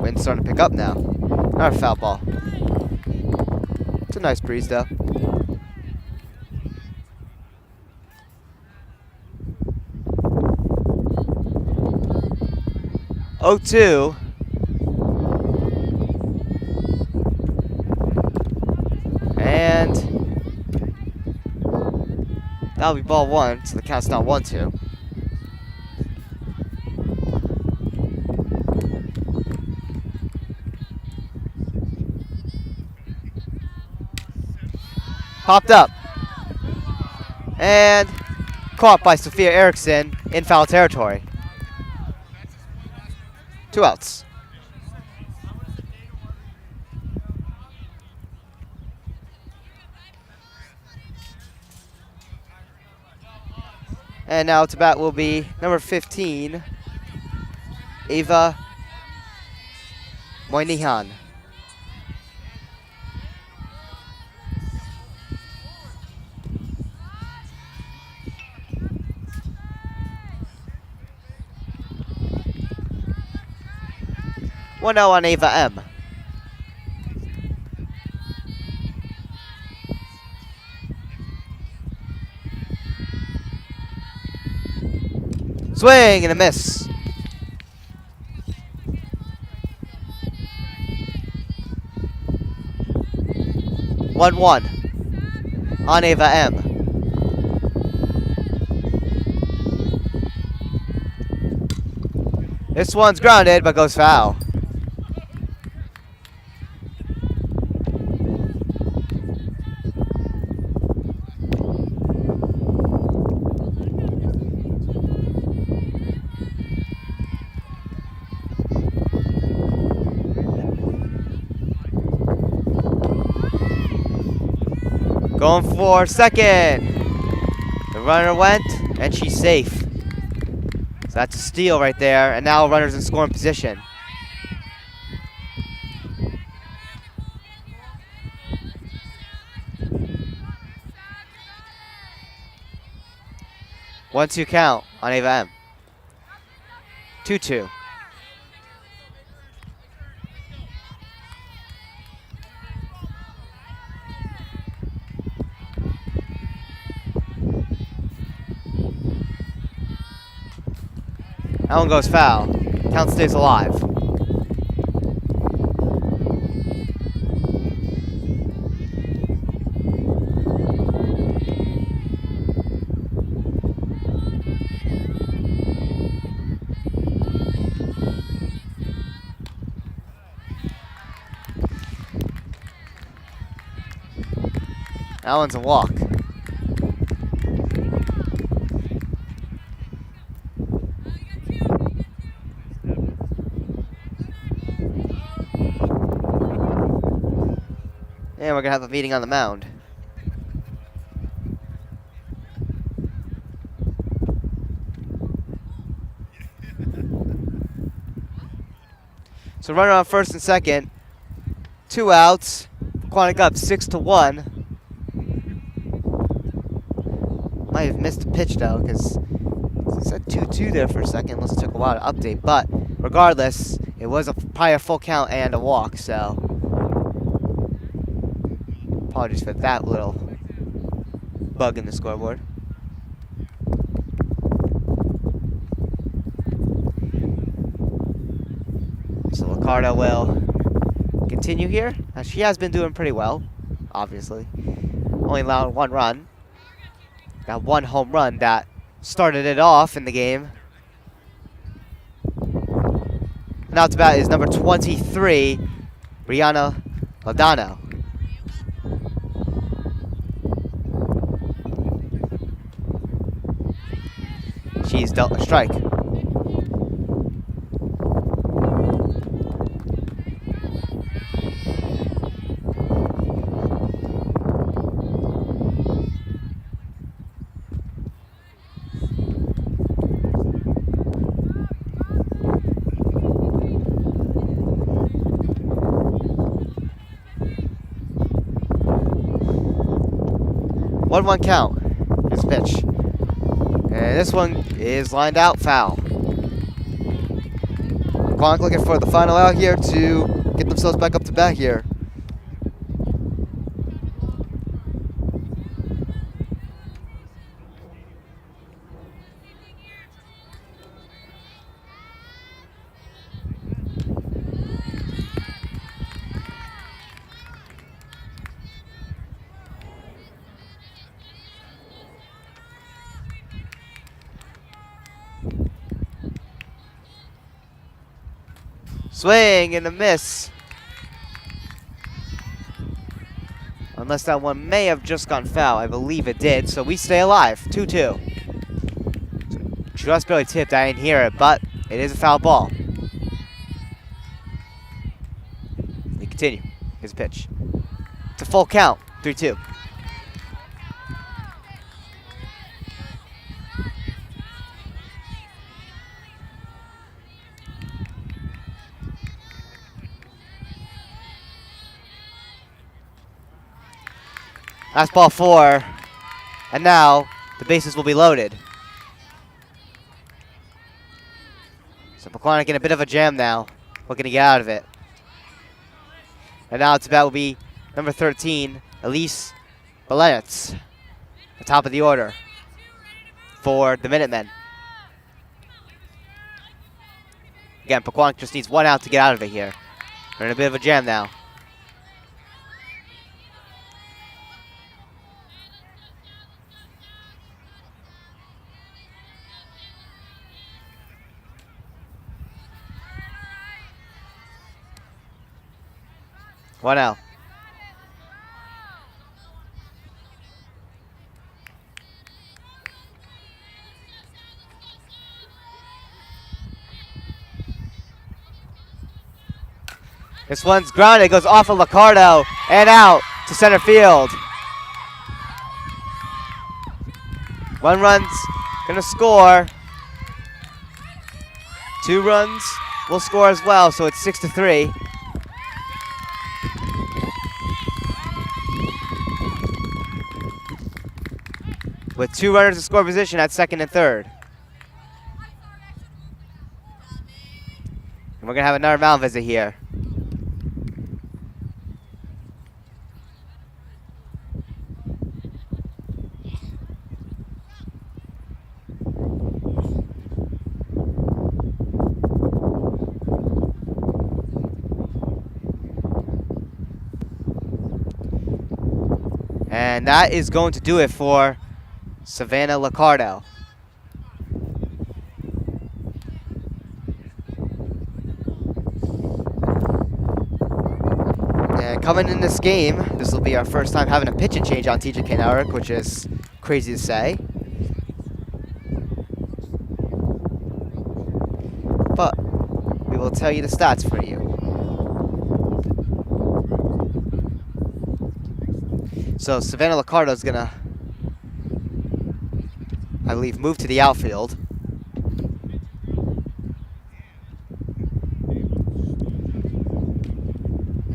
Wind's starting to pick up now. Not a foul ball. It's a nice breeze though. Oh, 2. And that'll be ball 1, so the count's now 1-2. Popped up. And caught by Sophia Eriksson in foul territory. 2 outs. And now to bat will be number 15, Ava Moynihan. One out on Ava M. Swing and a miss. 1-1 on Ava M. This one's grounded but goes foul. Going for second. The runner went, and she's safe. So that's a steal right there, and now runner's in scoring position. One-two count on Ava M. 2-2. That one goes foul. Count stays alive. That one's a walk. And we're going to have a meeting on the mound. So runner on first and second. 2 outs. Pequannock up 6-1. Might have missed a pitch though, because it said 2-2 there for a second, unless it took a while to update. But regardless, it was probably a full count and a walk, so apologies for that little bug in the scoreboard. So Licardo will continue here. Now, she has been doing pretty well, obviously. Only allowed 1 run. Got 1 home run that started it off in the game. Now to bat is number 23, Brianna Ladano. She's dealt a strike. 1-1 count. This pitch. And this one is lined out, foul. Pequannock looking for the final out here to get themselves back up to bat here. Swing and a miss. Unless that one may have just gone foul. I believe it did. So we stay alive. 2-2. Just barely tipped. I didn't hear it, but it is a foul ball. We continue. Here's a pitch. It's a full count. 3-2. That's ball 4, and now the bases will be loaded. So Pequannock in a bit of a jam now, looking to get out of it. And now to bat will be number 13, Elise Belenitz, the top of the order for the Minutemen. Again, Pequannock just needs 1 out to get out of it here. They're in a bit of a jam now. One out. This one's grounded, goes off of Liccardo and out to center field. 1 run's gonna score. 2 runs will score as well, so it's 6-3. With 2 runners in score position at second and third. And we're gonna have another mound visit here. And that is going to do it for Savannah Liccardo. And coming in this game, this will be our first time having a pitching change on TJK Network, which is crazy to say. But we will tell you the stats for you. So Savannah Liccardo is gonna, I believe, move to the outfield.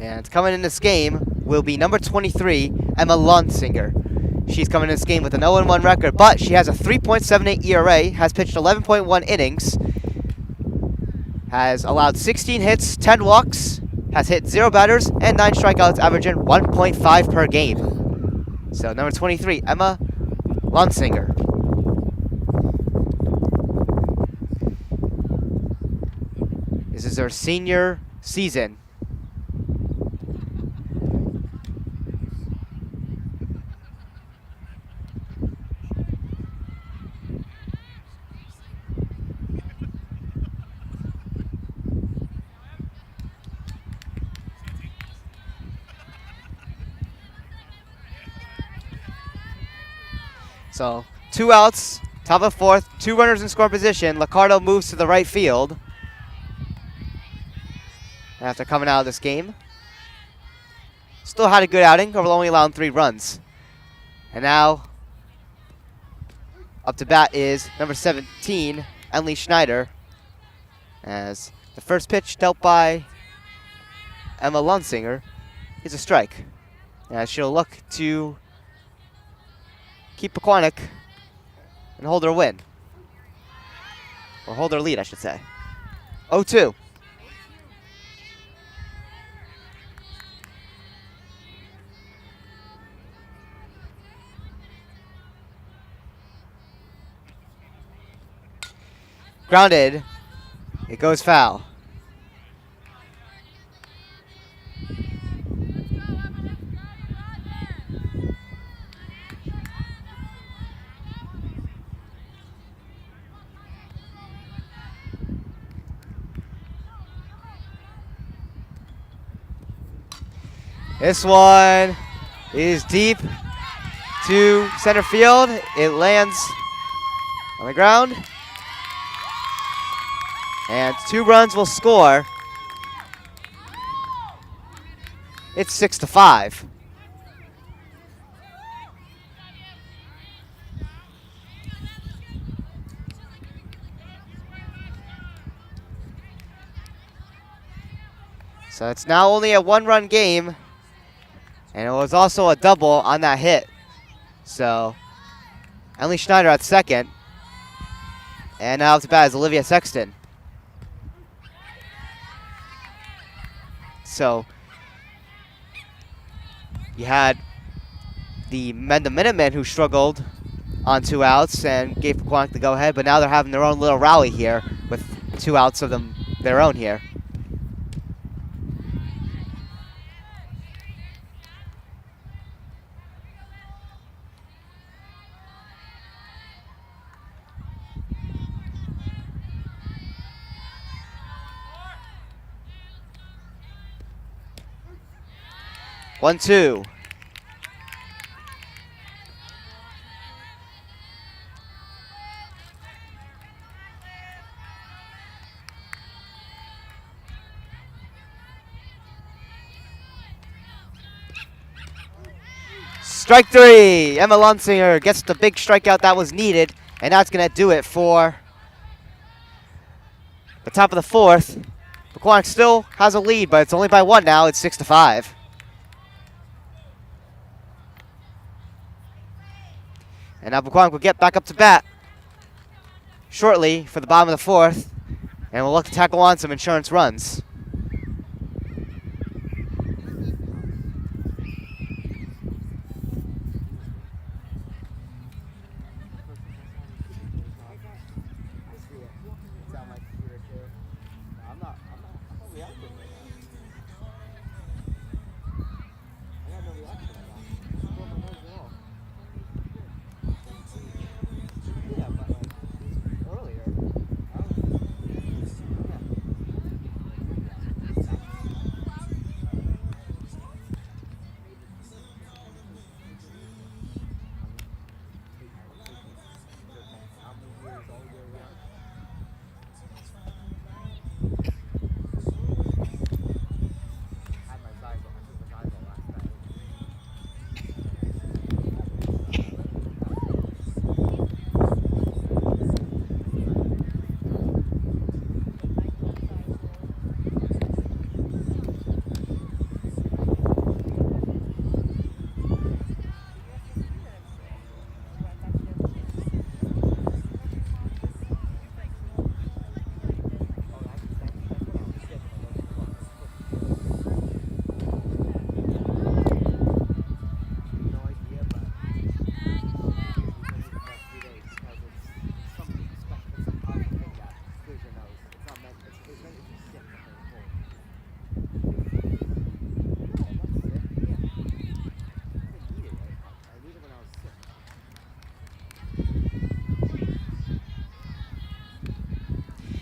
And coming in this game will be number 23, Emma Lunsinger. She's coming in this game with an 0-1 record, but she has a 3.78 ERA, has pitched 11.1 innings, has allowed 16 hits, 10 walks, has hit 0 batters, and 9 strikeouts, averaging 1.5 per game. So number 23, Emma Lunsinger. This is her senior season. So 2 outs, top of 4th, 2 runners in score position. Liccardo moves to the right field after coming out of this game. Still had a good outing, only allowing 3 runs. And now up to bat is number 17, Emily Schneider, as the first pitch dealt by Emma Lunsinger is a strike, as she'll look to keep Pequannock and hold their win. Or hold their lead, I should say. 0-2. Grounded. It goes foul. This one is deep to center field. It lands on the ground. And 2 runs will score. It's 6-5. So it's now only a 1-run game. And it was also a double on that hit. So Emily Schneider at second. And now up to bat is Olivia Sexton. So you had the Mendham Minutemen who struggled on 2 outs and gave Pequannock the go-ahead, but now they're having their own little rally here with 2 outs of their own here. One, two. Strike 3. Emma Lunsinger gets the big strikeout that was needed, and that's going to do it for the top of the 4th. Pequannock still has a lead, but it's only by 1 now. It's 6-5. And now Pequannock will get back up to bat shortly for the bottom of the 4th, and we'll look to tackle on some insurance runs.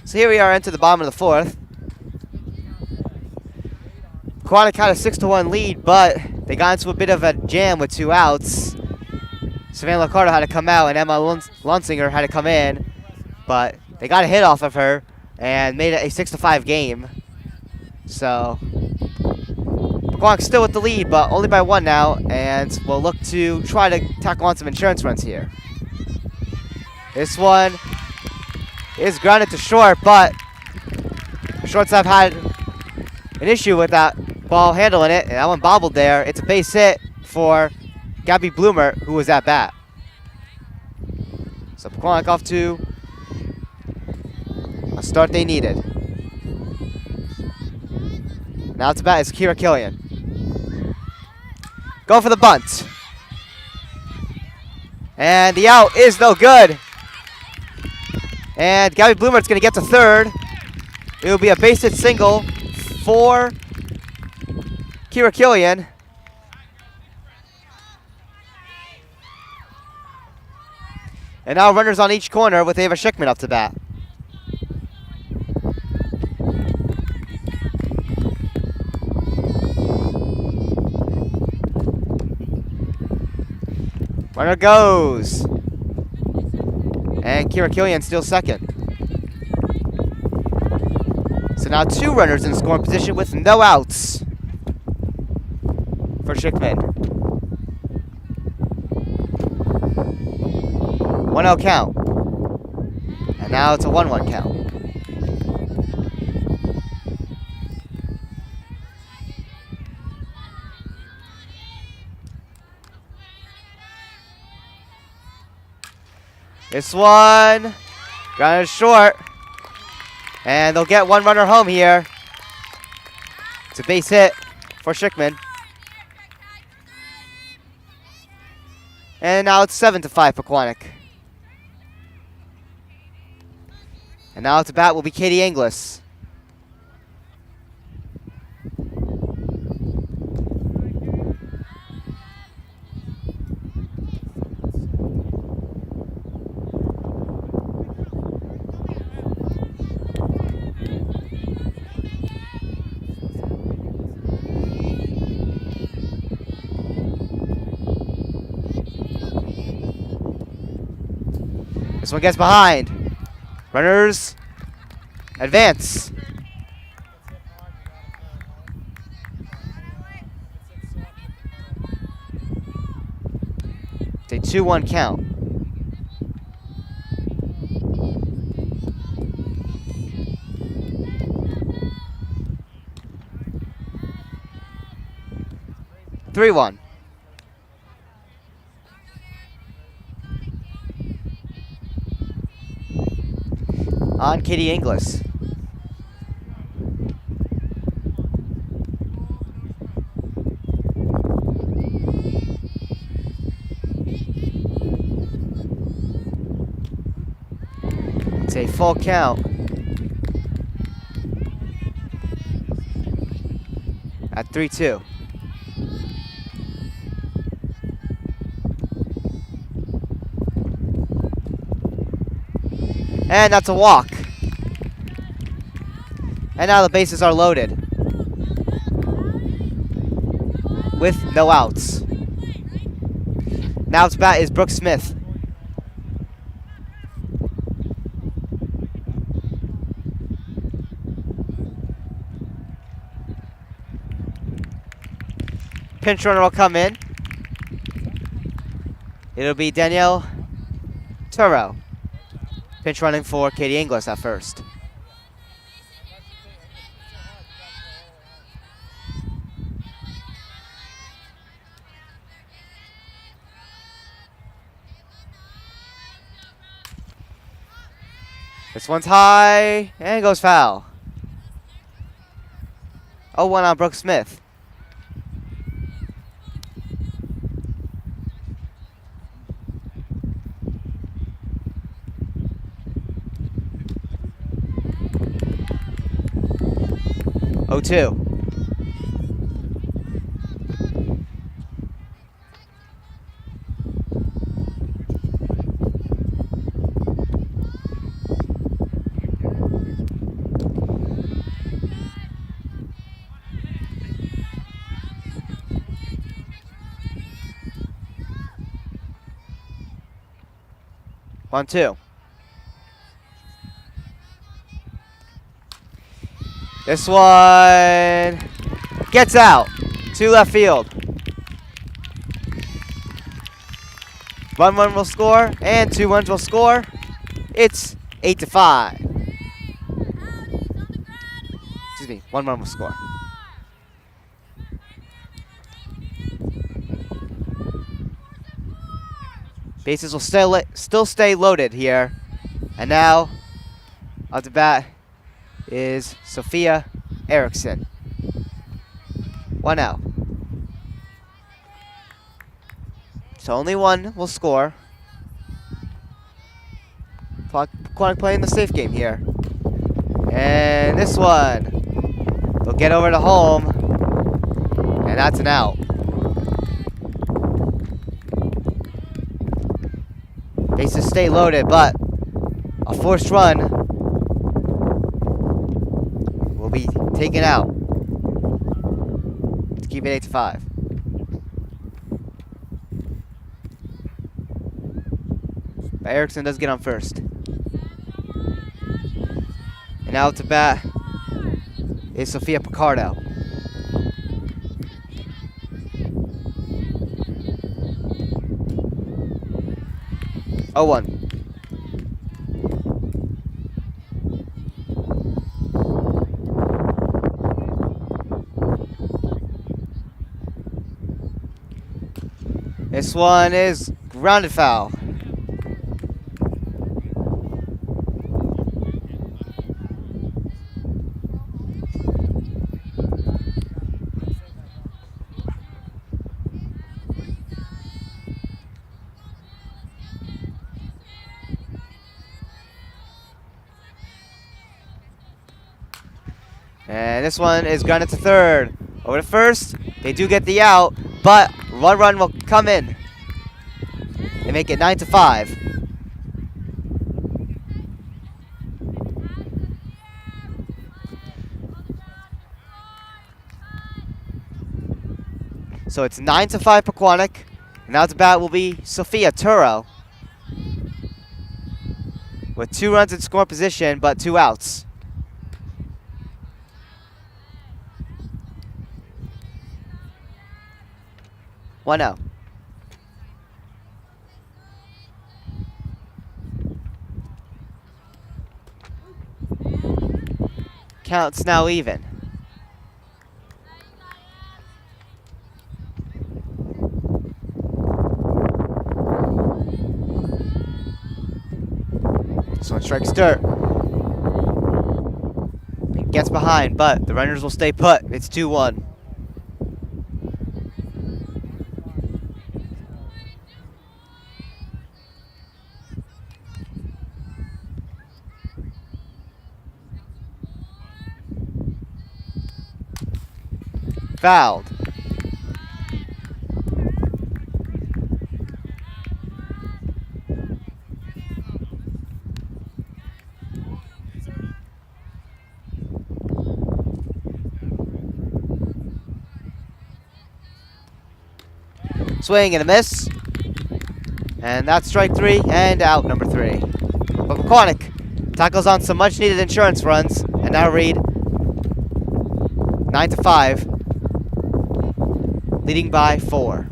So here we are into the bottom of the 4th. Pequannock had a 6-1 lead, but they got into a bit of a jam with 2 outs. Savannah Licardo had to come out, and Emma Lunsinger had to come in, but they got a hit off of her and made it a 6-5 game. So Pequannock still with the lead, but only by 1 now, and we'll look to try to tackle on some insurance runs here. This one is grounded to short, but shortstop had an issue with that ball handling it, and that one bobbled there. It's a base hit for Gabby Bloomer, who was at bat. Pequannock off to a start they needed. Now to bat is Kira Killian. Go for the bunt. And the out is no good. And Gabby Bloomer's going to get to third. It will be a base hit single for Kira Killian. And now runners on each corner with Ava Schickman up to bat. Runner goes. And Kira Killian still second. So now two runners in scoring position with no outs for Schickman. 1-0 count. And now it's a 1-1 count. This one, grounded short. And they'll get one runner home here. It's a base hit for Schickman. And now it's 7-5 Pequannock. And now to bat will be Katie Inglis. This one gets behind. Runners advance. It's a 2-1 count. Three one. On Katie Inglis. It's a full count. At 3-2. And that's a walk. And now the bases are loaded with no outs. Now to bat is Brooke Smith. Pinch runner will come in. It'll be Danielle Turo. Pinch running for Katie Inglis at first. This one's high and goes foul. 0-1 on Brooke Smith. Oh, 2. One, two. This one gets out to left field. 1 run will score and 2 runs will score. It's 8-5. Excuse me, 1 run will score. Bases will still stay loaded here. And now, up to bat is Sophia Eriksson. 1 out. So only one will score. Pequannock playing the safe game here. And this one, they'll get over to home, and that's an out. Bases stay loaded, but a forced run will be taken out to keep it 8-5. But Eriksson does get on first. And out to bat is Sophia Picardo. Oh, 1. This one is grounded foul. And this one is grounded to third. Over to first. They do get the out, but one run will come in. They make it 9-5. So it's 9-5 Pequannock. And now to bat will be Sophia Turo, with 2 runs in score position, but 2 outs. One out. Count's now even. This one strikes dirt. He gets behind, but the runners will stay put. It's 2-1. Fouled. Swing and a miss. And that's strike 3 and out number 3. But Pequannock tackles on some much needed insurance runs and now read 9-5. Leading by 4.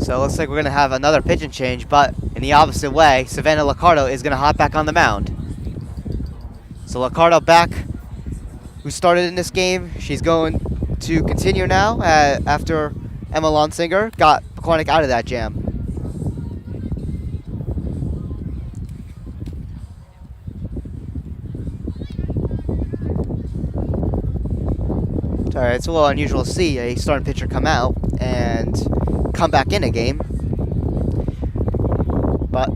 So it looks like we're going to have another pitching change, but in the opposite way, Savannah Liccardo is going to hop back on the mound. So Liccardo back, who started in this game. She's going to continue now after Emma Lonsinger got Pequannock out of that jam. Alright, it's a little unusual to see a starting pitcher come out and come back in a game. But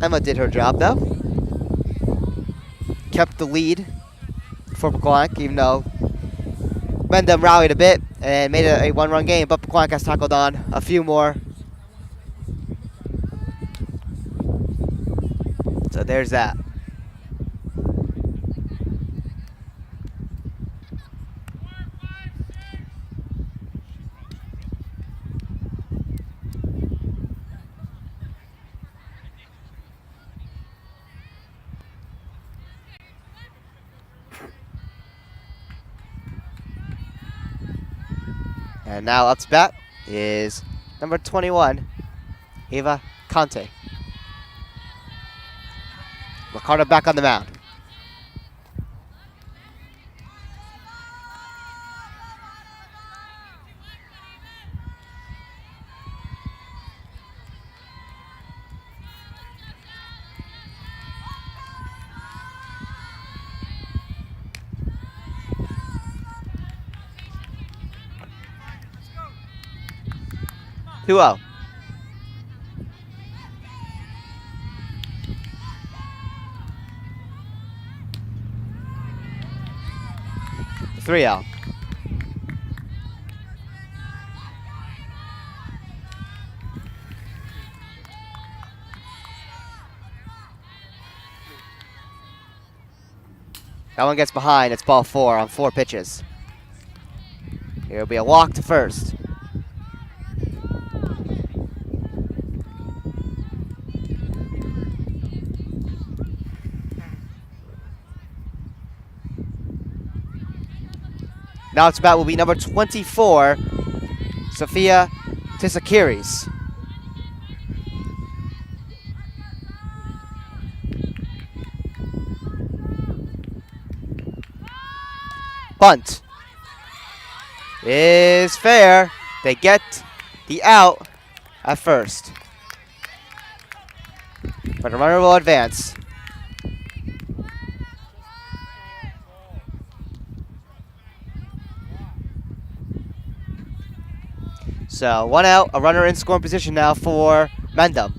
Emma did her job though. Kept the lead for Pequannock, even though Mendham rallied a bit and made it a one-run game, but Pequannock has tackled on a few more. So there's that. And now up to bat is number 21, Eva Conte. Ricardo back on the mound. Two out. 3-0. That one gets behind. It's ball 4 on 4 pitches. Here will be a walk to first. Now its bat will be number 24, Sophia Tisakiris. Bunt is fair. They get the out at first, but the runner will advance. So 1 out, a runner in scoring position now for Mendham.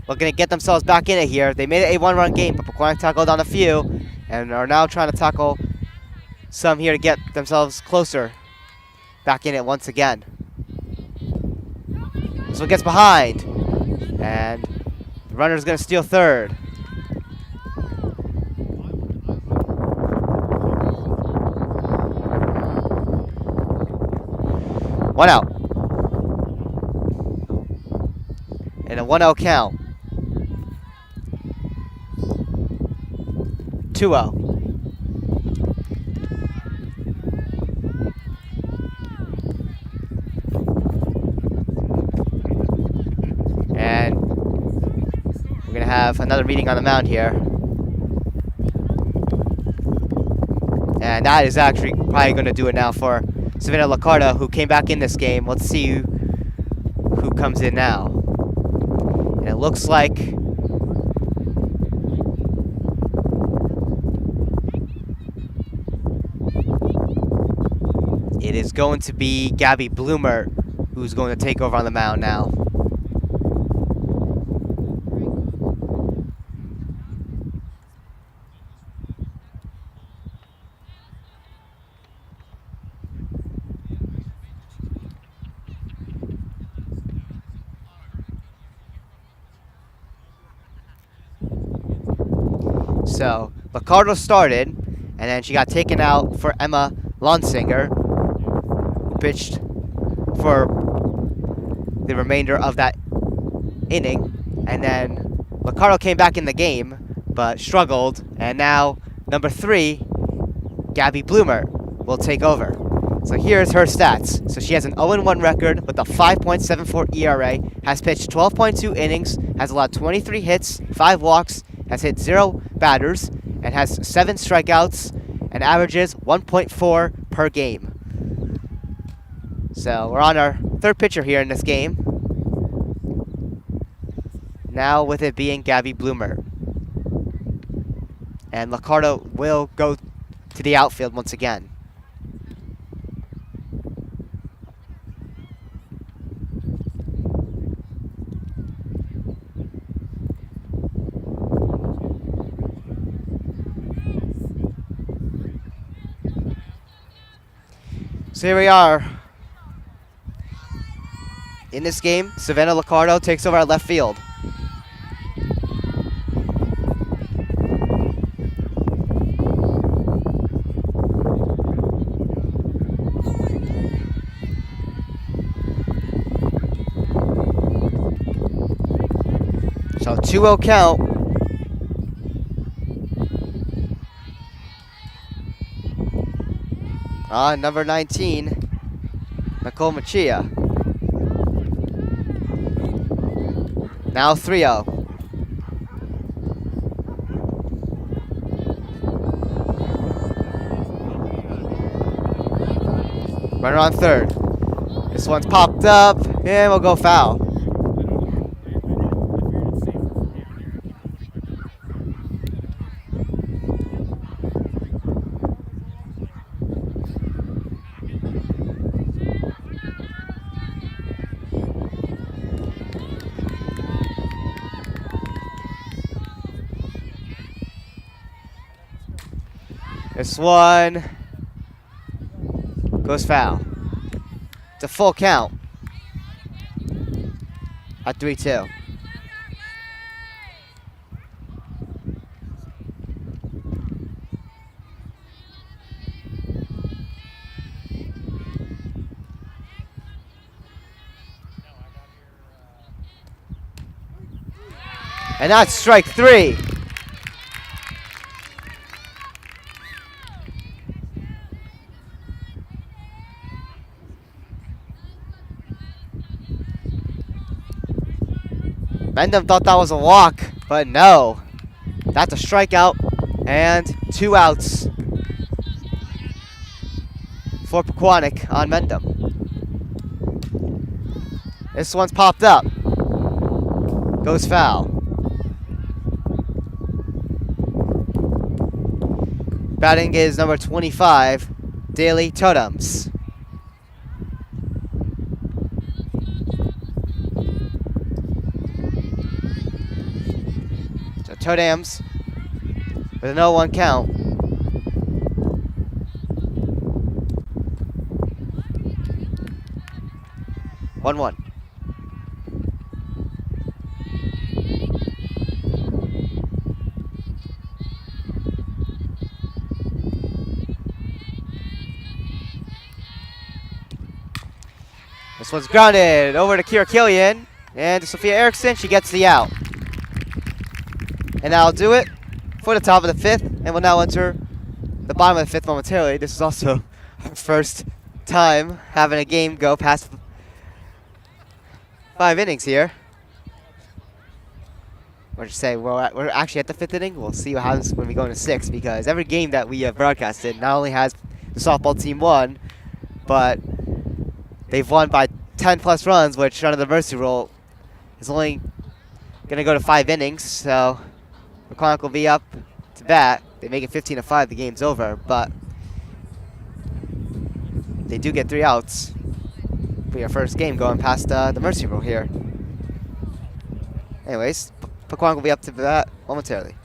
Looking to get themselves back in it here. They made it a one-run game, but Pequannock tackled on a few and are now trying to tackle some here to get themselves closer back in it once again. So it gets behind, and the runner's going to steal third. One out. And a 1-0 count. 2-0. And we're going to have another meeting on the mound here. And that is actually probably going to do it now for Savannah Lacarda, who came back in this game. Let's see who comes in now. And it looks like it is going to be Gabby Bloomer who's going to take over on the mound now. So Lacardo started, and then she got taken out for Emma Lonsinger, who pitched for the remainder of that inning. And then Lacardo came back in the game, but struggled. And now number 3, Gabby Bloomer, will take over. So here's her stats. So she has an 0-1 record with a 5.74 ERA, has pitched 12.2 innings, has allowed 23 hits, 5 walks, has hit 0 batters, and has 7 strikeouts, and averages 1.4 per game. So we're on our third pitcher here in this game. Now with it being Gabby Bloomer. And Licardo will go to the outfield once again. So here we are. In this game, Savannah Licardo takes over at left field. So 2-0 count. Number 19, Nicole Machia. Now 3-0. Runner on third. This one's popped up, and we'll go foul. This one goes foul. It's a full count at 3-2. And that's strike 3. Mendham thought that was a walk, but no. That's a strikeout and 2 outs for Pequannock on Mendham. This one's popped up. Goes foul. Batting is number 25, Daily Totems. So Totems with an 0-1 count. One. This one's grounded over to Kira Killian, and to Sophia Erickson. She gets the out. And that'll do it for the top of the 5th, and we'll now enter the bottom of the 5th momentarily. This is also our first time having a game go past 5 innings here. What did you say? We're actually at the 5th inning. We'll see what happens when we go into 6, because every game that we have broadcasted not only has the softball team won, but they've won by 10 plus runs, which under the mercy rule is only going to go to 5 innings. So Pequannock will be up to bat. They make it 15-5. The game's over, but they do get 3 outs for your first game going past the mercy rule here. Anyways, Pequannock will be up to bat momentarily.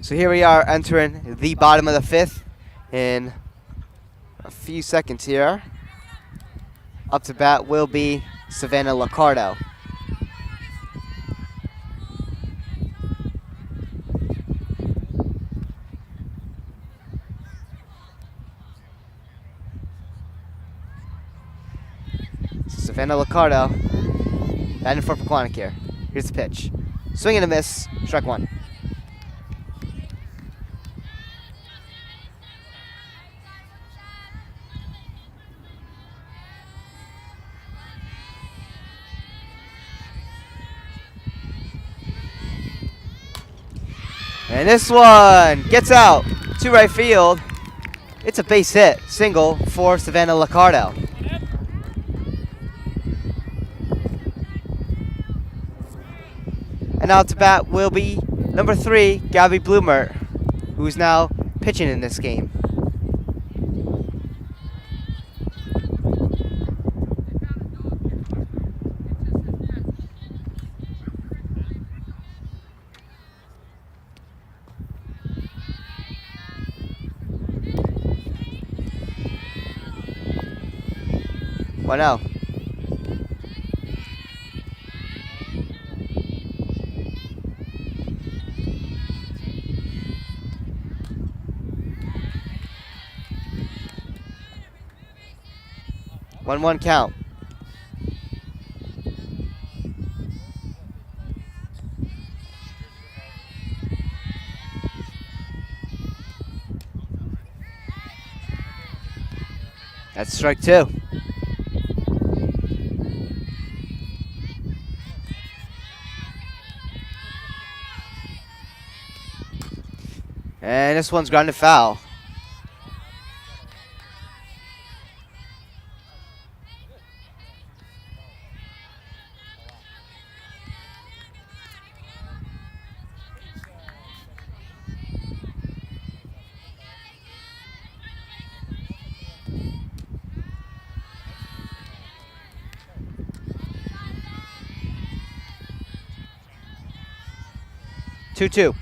So here we are entering the bottom of the fifth in a few seconds here. Up to bat will be Savannah Liccardo. Savannah Liccardo batting for Pequannock here. Here's the pitch. Swing and a miss, strike one. And this one gets out to right field. It's a base hit, single for Savannah Liccardo. And out to bat will be number 3, Gabby Blumert, who's now pitching in this game. One out. One count. That's strike 2. And this one's grounded foul. Two.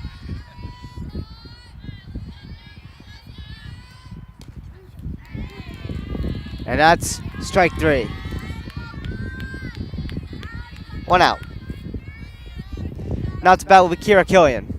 And that's strike 3. One out. Now to bat will be Kira Killian.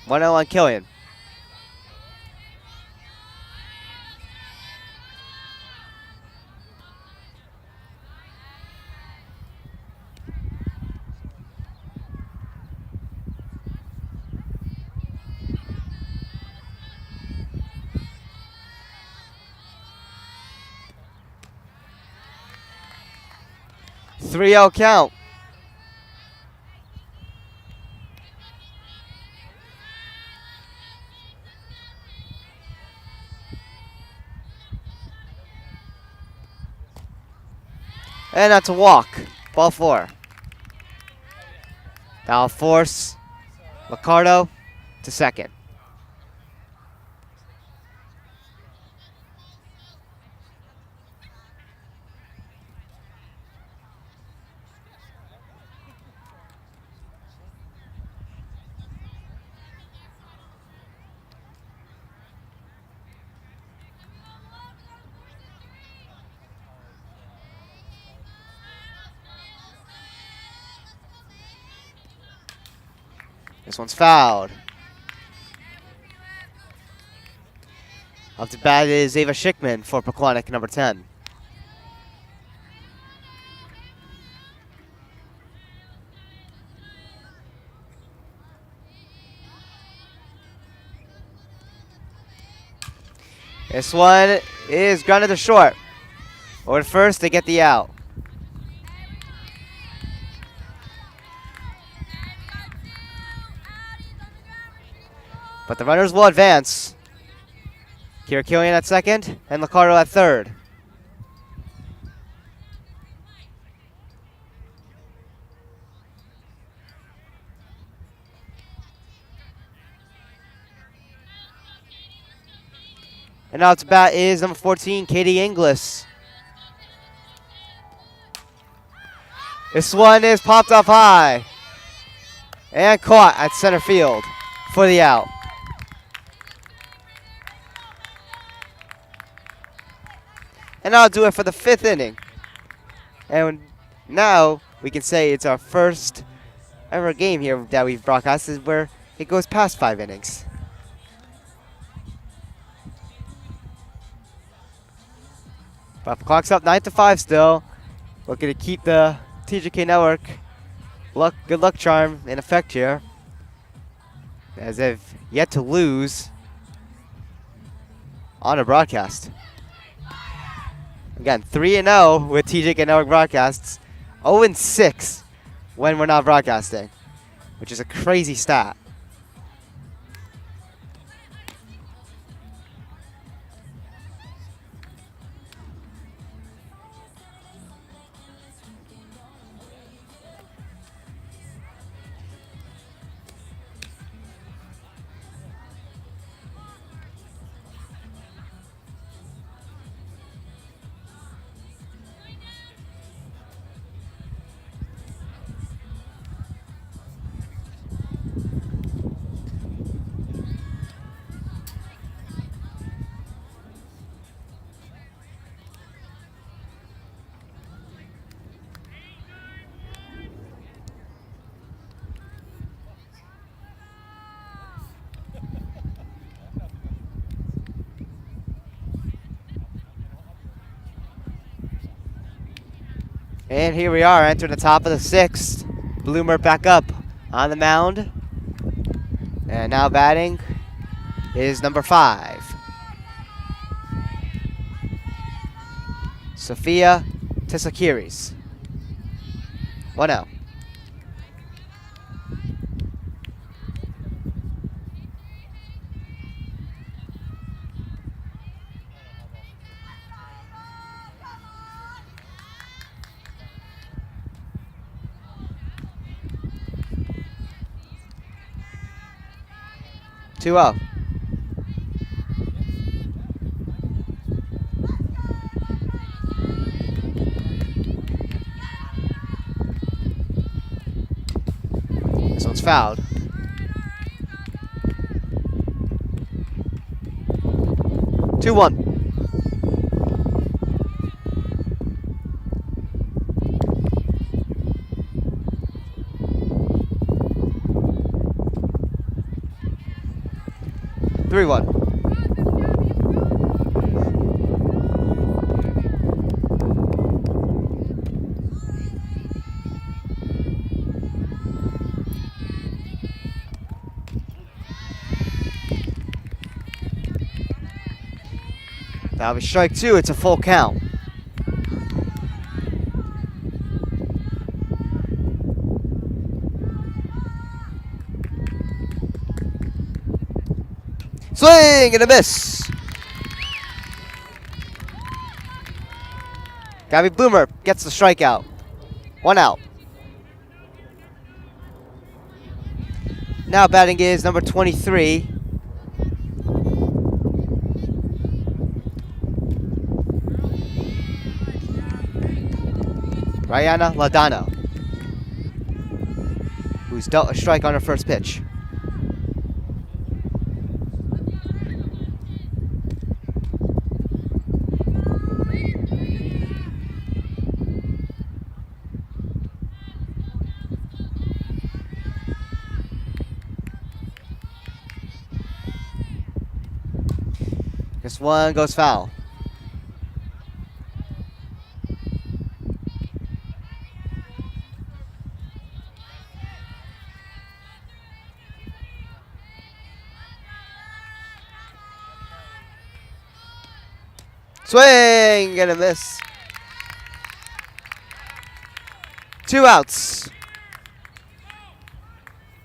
One out on Killian. Three out count. And that's a walk. Ball 4. That'll force Liccardo to second. This one's fouled. Up to bat is Ava Schickman for Pequannock, number 10. This one is grounded to short. Over to first to get the out. But the runners will advance. Kira Killian at second and Liccardo at third. And now to bat is number 14, Katie Inglis. This one is popped up high and caught at center field for the out. And that'll do it for the 5th inning. And now we can say it's our first ever game here that we've broadcasted where it goes past 5 innings. But the clock's up 9-5 still. Looking to keep the TJK Network good luck charm in effect here, as they've yet to lose on a broadcast. Again, 3-0 with TJK Network broadcasts, 0-6 when we're not broadcasting, which is a crazy stat. And here we are, entering the top of the 6th. Bloomer back up on the mound. And now batting is number 5, Sophia Tesakiris. 1-0. Two up. This one's fouled. Two one. Three one. That'll be strike 2. It's a full count. Swing and a miss. Gabby Bloomer gets the strikeout. 1 out. Now batting is number 23. Rihanna Ladano, who's dealt a strike on her first pitch. This one goes foul. Swing and a miss. 2 outs.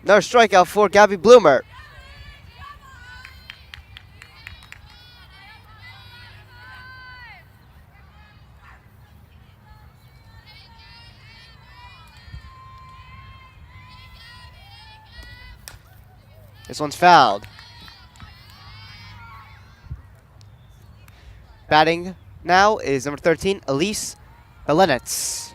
Another strikeout for Gabby Bloomer. This one's fouled. Batting now is number 13, Elise Belenitz.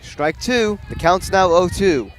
Strike two. The count's now 0-2.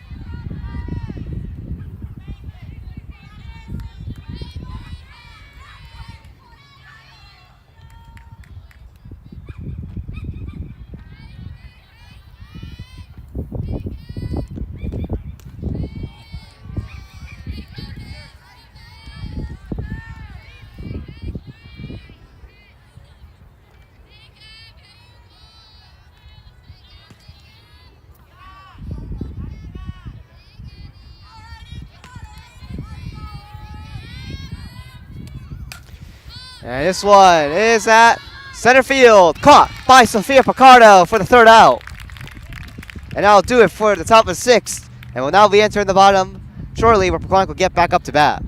And this one is at center field. Caught by Sophia Picardo for the third out. And that'll do it for the top of the sixth. And we'll now be entering the bottom shortly, where Pequannock will get back up to bat.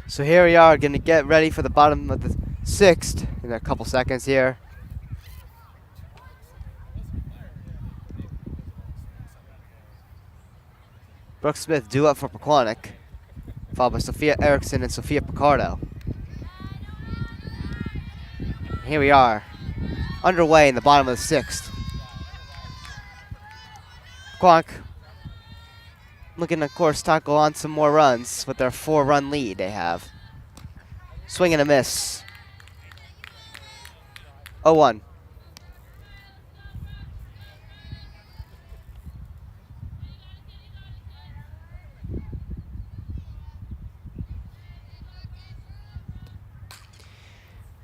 So here we are, going to get ready for the bottom of the sixth in a couple seconds here. Brooke Smith due up for Pequannock, followed by Sophia Erickson and Sophia Picardo. Here we are, underway in the bottom of the sixth. Pequannock looking, of course, to tackle on some more runs with their 4-run lead they have. Swing and a miss. 0-1.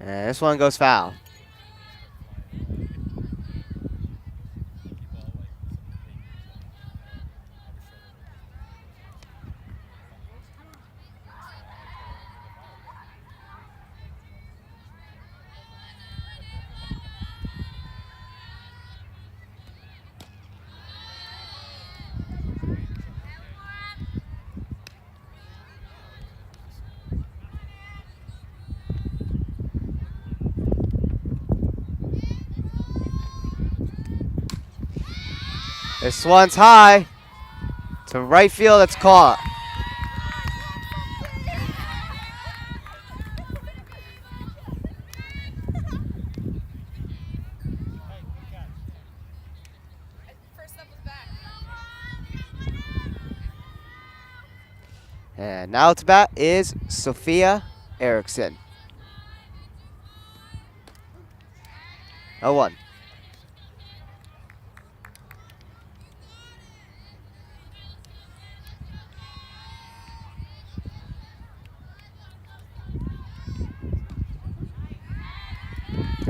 And this one goes foul. This one's high to right field. It's caught. First up was back. And now to bat is Sophia Erickson. 0-1.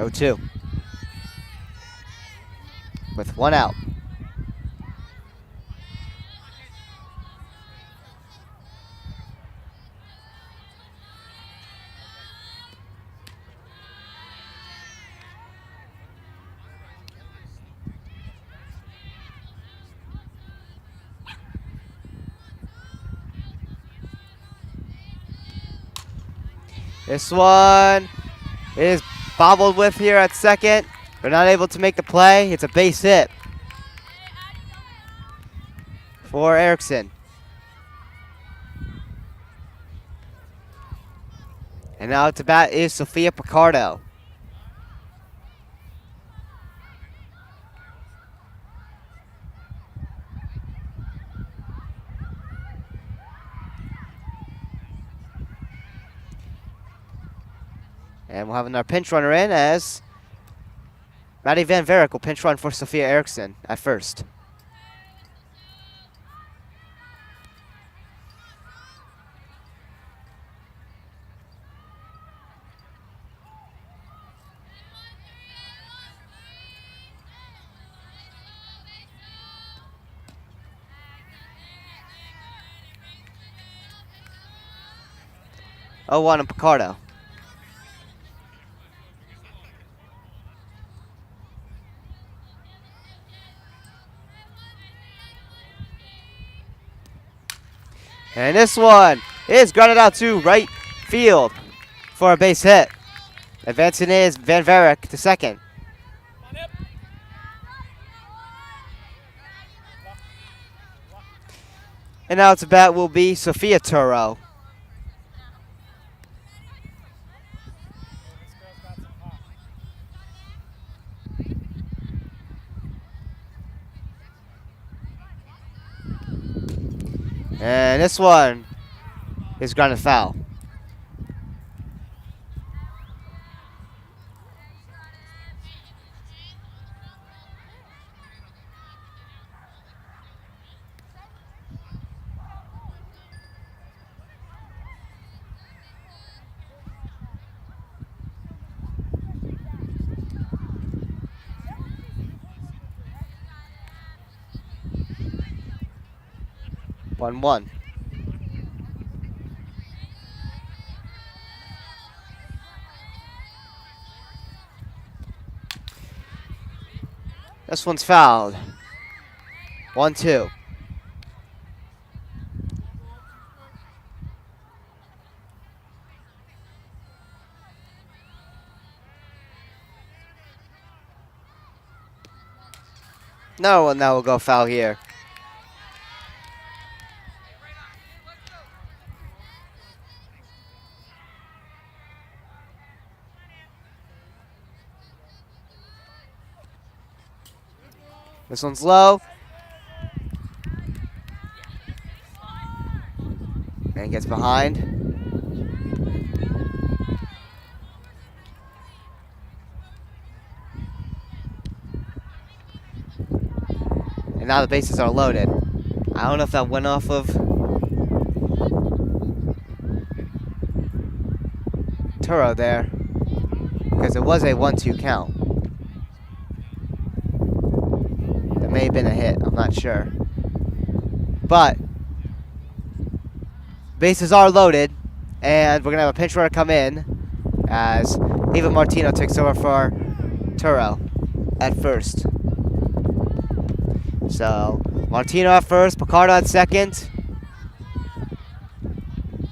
0-2. With 1 out. This one is bobbled with here at second. They're not able to make the play. It's a base hit for Erickson. And now to bat is Sophia Picardo. And we'll have another pinch runner in as Maddie Van Varick will pinch run for Sophia Erickson at first. Oh, 1 on Picardo. And this one is grounded out to right field for a base hit. Advancing is Van Varick to second. And now to bat will be Sophia Turo. And this one is grounded foul. One. This one's fouled. 1-2. No, now we'll go foul here. This one's low. And gets behind. And now the bases are loaded. I don't know if that went off of Turo there, because it was a 1-2 count. That may have been a hit, I'm not sure. But bases are loaded, and we're gonna have a pinch runner come in as Eva Martino takes over for Turo at first. So Martino at first, Picardo at second,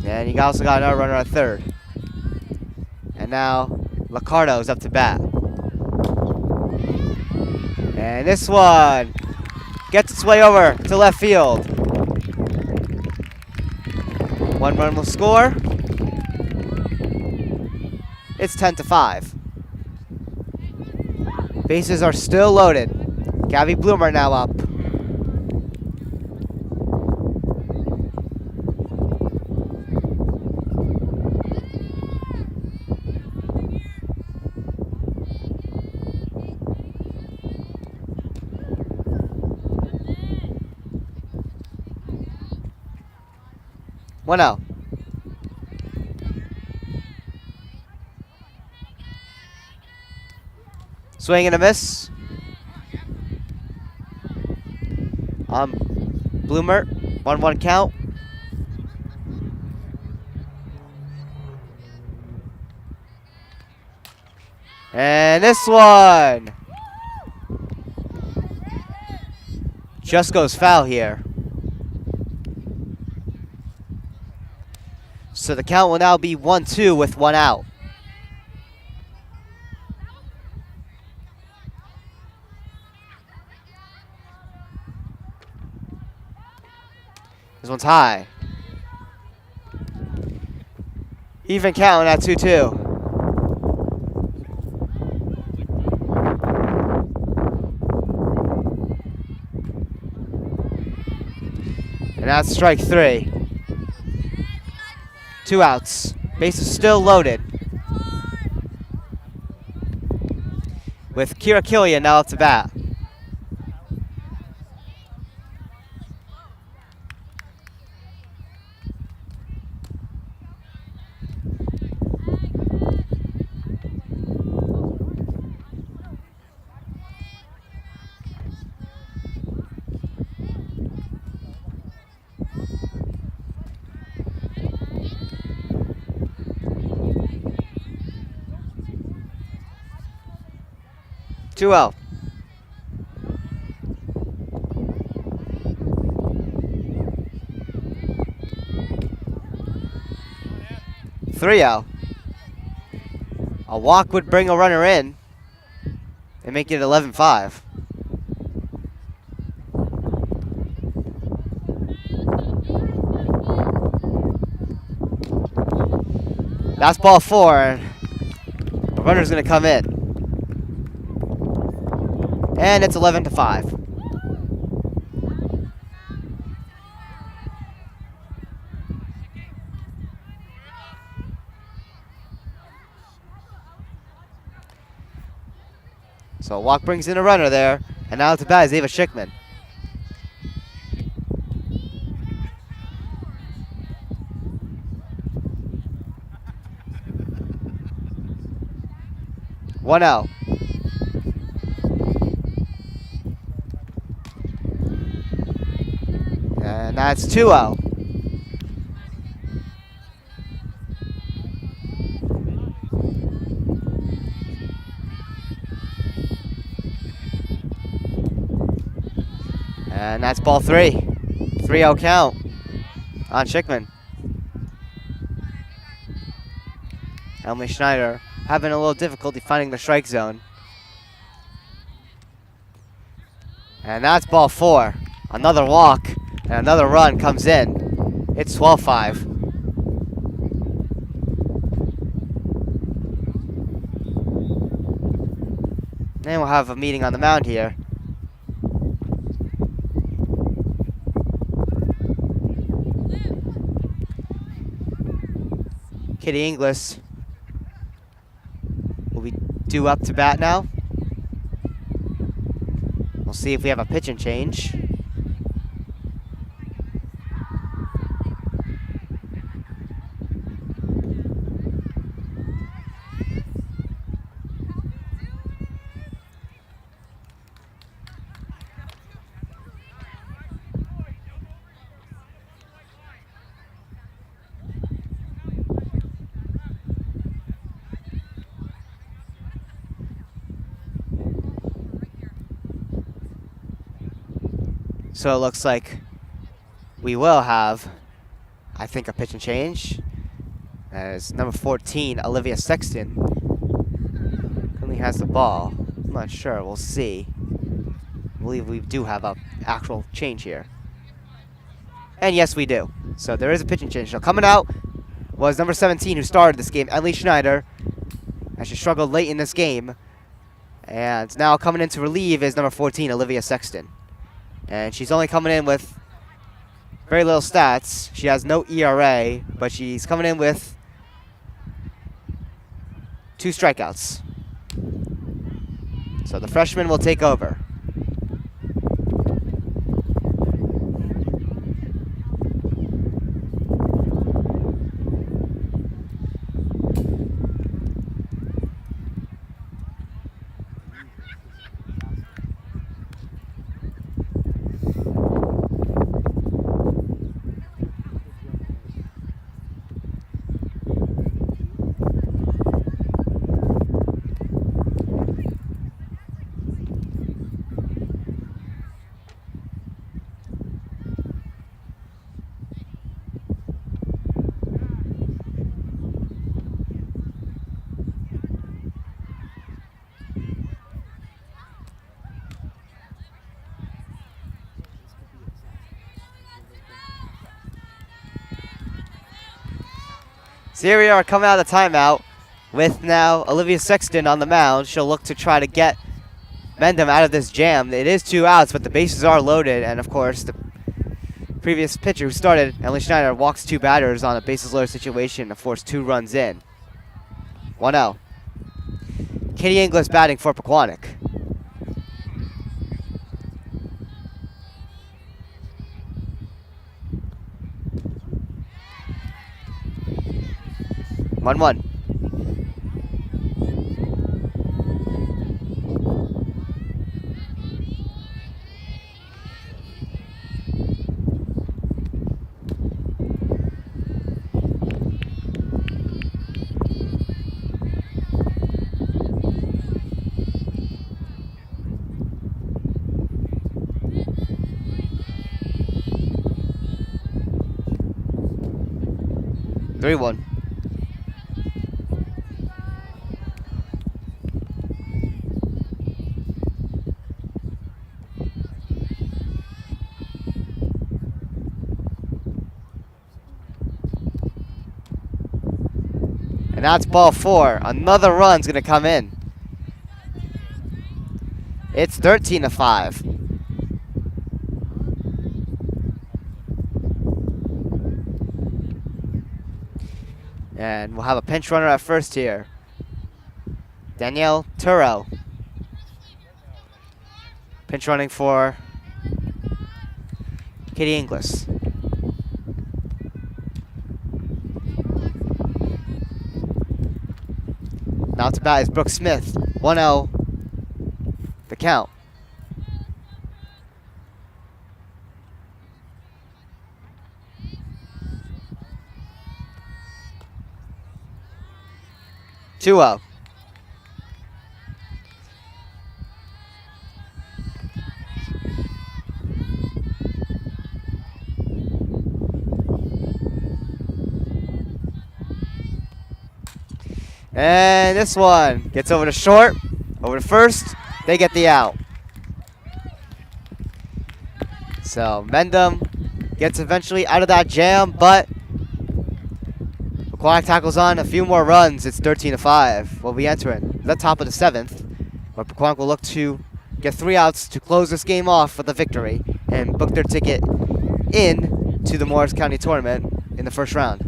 and you also got another runner at third. And now Licardo is up to bat. And this one gets its way over to left field. 1 run will score. It's 10-5. Bases are still loaded. Gabby Bloomer now up. One out. Swing and a miss. Bloomer, 1-1 count. And this one just goes foul here. So the count will now be 1-2 with 1 out. This one's high. Even count at 2-2. And that's strike 3. 2 outs. Base is still loaded. With Kira Killian now up to bat. Two out. Three out. A walk would bring a runner in and make it 11-5. That's ball 4. The runner's gonna come in. And it's 11-5. So a walk brings in a runner there, and now to bat is Ava Schickman. One out. And that's 2 out. And that's ball 3. 3-0 count on Schickman. Emily Schneider having a little difficulty finding the strike zone. And that's ball 4. Another walk and another run comes in. It's 12-5. And we'll have a meeting on the mound here. Kitty Inglis will be due up to bat now. We'll see if we have a pitch and change. So it looks like we will have, I think, a pitch and change. As number 14, Olivia Sexton, currently has the ball. I'm not sure. We'll see. I believe we do have an actual change here. And yes, we do. So there is a pitch and change. So coming out was number 17, who started this game, Emily Schneider, as she struggled late in this game. And now coming in to relieve is number 14, Olivia Sexton. And she's only coming in with very little stats. She has no ERA, but she's coming in with 2 strikeouts. So the freshman will take over. So here we are coming out of the timeout with now Olivia Sexton on the mound. She'll look to try to get Mendham out of this jam. It is 2 outs, but the bases are loaded, and of course the previous pitcher who started, Emily Schneider, walks 2 batters on a bases loaded situation to force 2 runs in. 1-0. Katie Inglis batting for Pequannock. One. 3-1. And that's ball 4. Another run's going to come in. It's 13-5. And we'll have a pinch runner at first here. Danielle Turo. Pinch running for Katie Inglis. Now to bat is Brooke Smith. 1-0 the count. Two out. And this one gets over to short, over to first. They get the out. So Mendham gets eventually out of that jam, but Pequannock tackles on a few more runs. It's 13-5. We'll be entering the top of the 7th, where Pequannock will look to get 3 outs to close this game off with a victory and book their ticket in to the Morris County Tournament in the first round.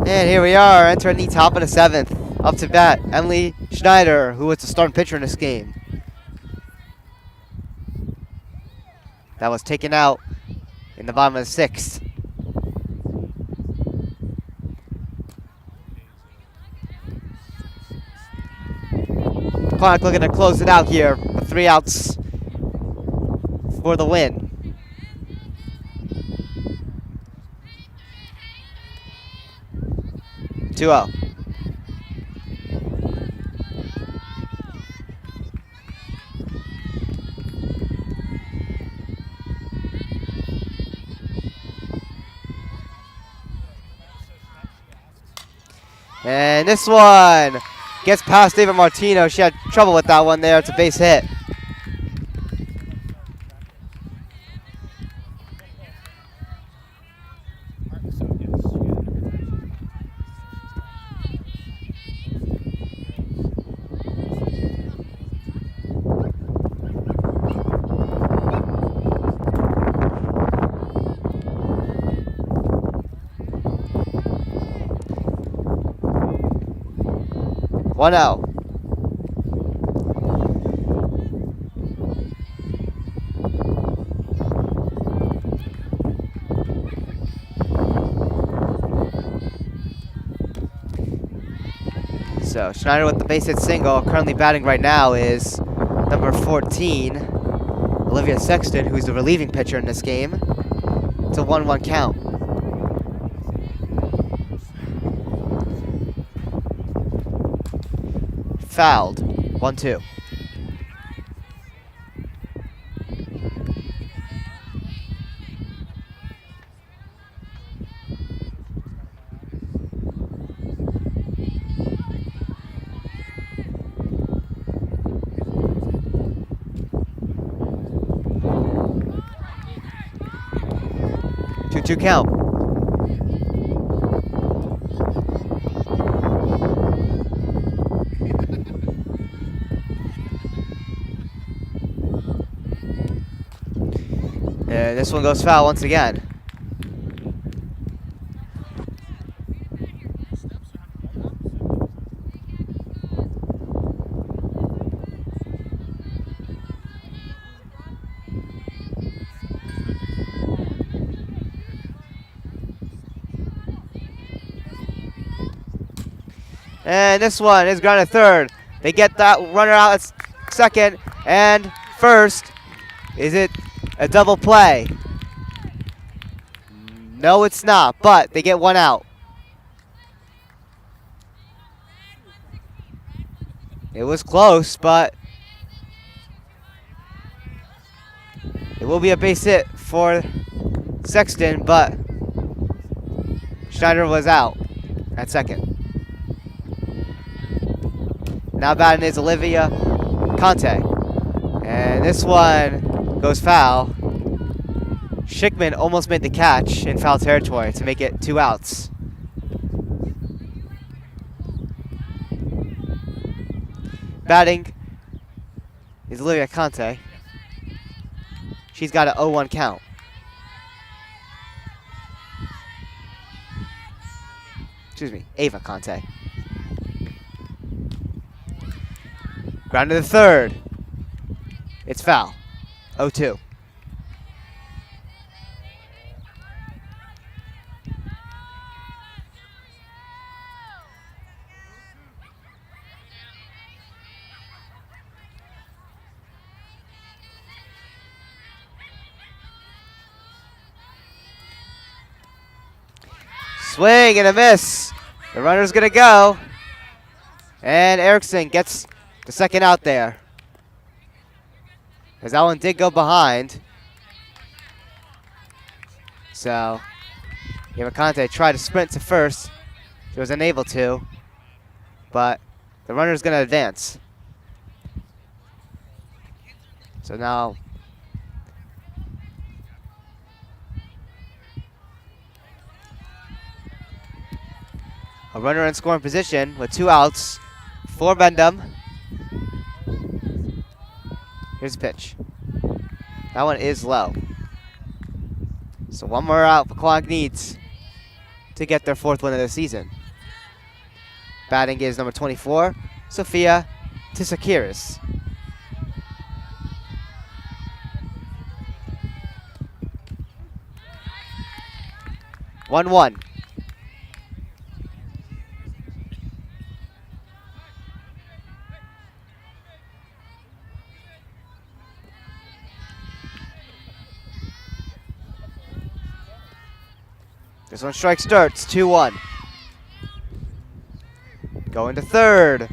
And here we are, entering the top of the 7th. Up to bat, Emily Schneider, who was the starting pitcher in this game. That was taken out in the bottom of the 6th. Clark looking to close it out here with 3 outs for the win. Two out. And this one gets past David Martino. She had trouble with that one there. It's a base hit. 1-0. So Schneider with the base hit single. Currently batting right now is number 14, Olivia Sexton, who's the relieving pitcher in this game. It's a 1-1 count. Fouled. 1-2. Two count. And this one goes foul once again. And this one is grounded third. They get that runner out at second and first. Is it a double play? No, it's not, but they get one out. It was close, but it will be a base hit for Sexton, but Schneider was out at second. Now batting is Olivia Conte. And this one goes foul. Schickman almost made the catch in foul territory to make it 2 outs. Batting is Olivia Conte. She's got an 0-1 count. Excuse me, Ava Conte. Ground to the third. It's foul. 0-2. Swing and a miss. The runner's gonna go. And Erickson gets the second out there. As that one did go behind. So, Conte tried to sprint to first. She was unable to. But the runner's gonna advance. So now a runner in scoring position with 2 outs for Mendham. Here's the pitch. That one is low. So one more out Pequannock needs to get their 4th win of the season. Batting is number 24, Sophia Tisakiris. One. This one strike starts, 2-1. Going to third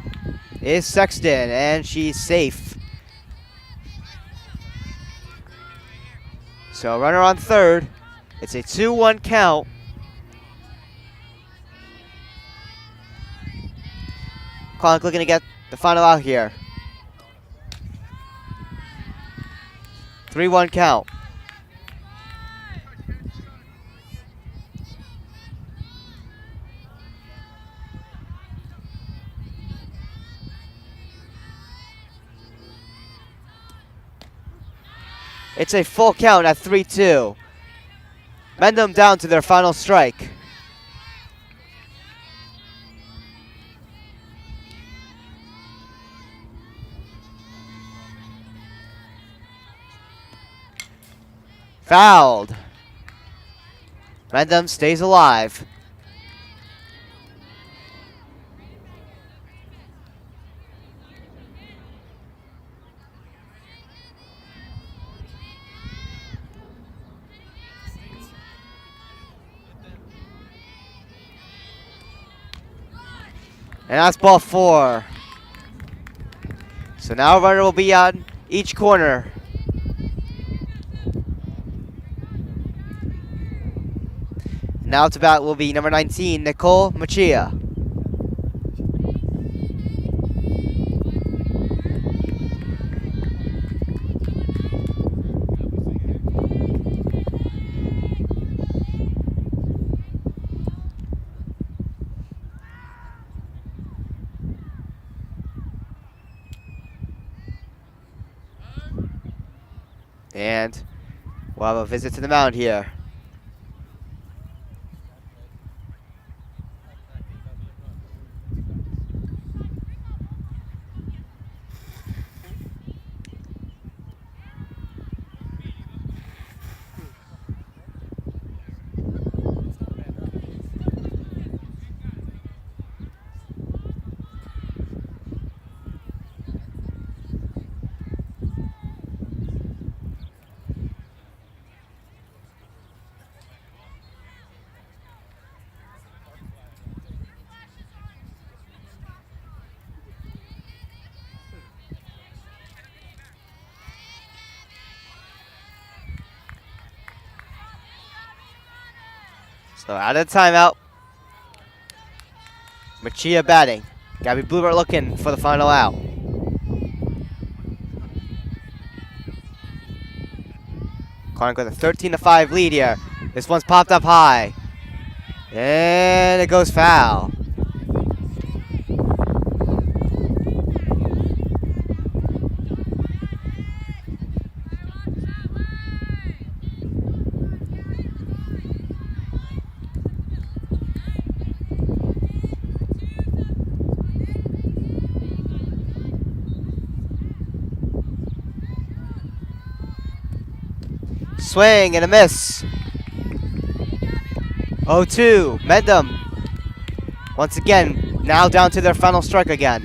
is Sexton, and she's safe. So runner on third. It's a 2-1 count. Pequannock looking to get the final out here. 3-1 count. It's a full count at 3-2. Mendham down to their final strike. Fouled. Mendham stays alive. And that's ball 4. So now a runner will be on each corner. Now to bat will be number 19, Nicole Machia. And we'll have a visit to the mound here. So out of the timeout, Machia batting. Gabby Bluebird looking for the final out. Pequannock with a 13-5 lead here. This one's popped up high. And it goes foul. Swing and a miss. 0-2, Mendham. Once again, now down to their final strike again.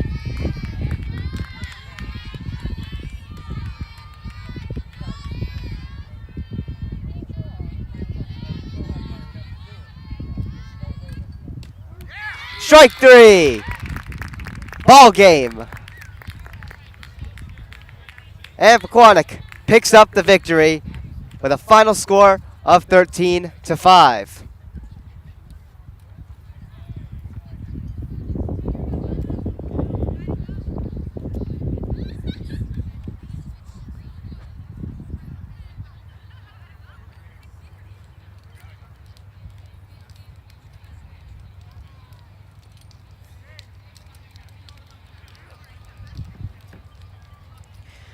Strike 3. Ball game. And Pequannock picks up the victory with a final score of 13-5.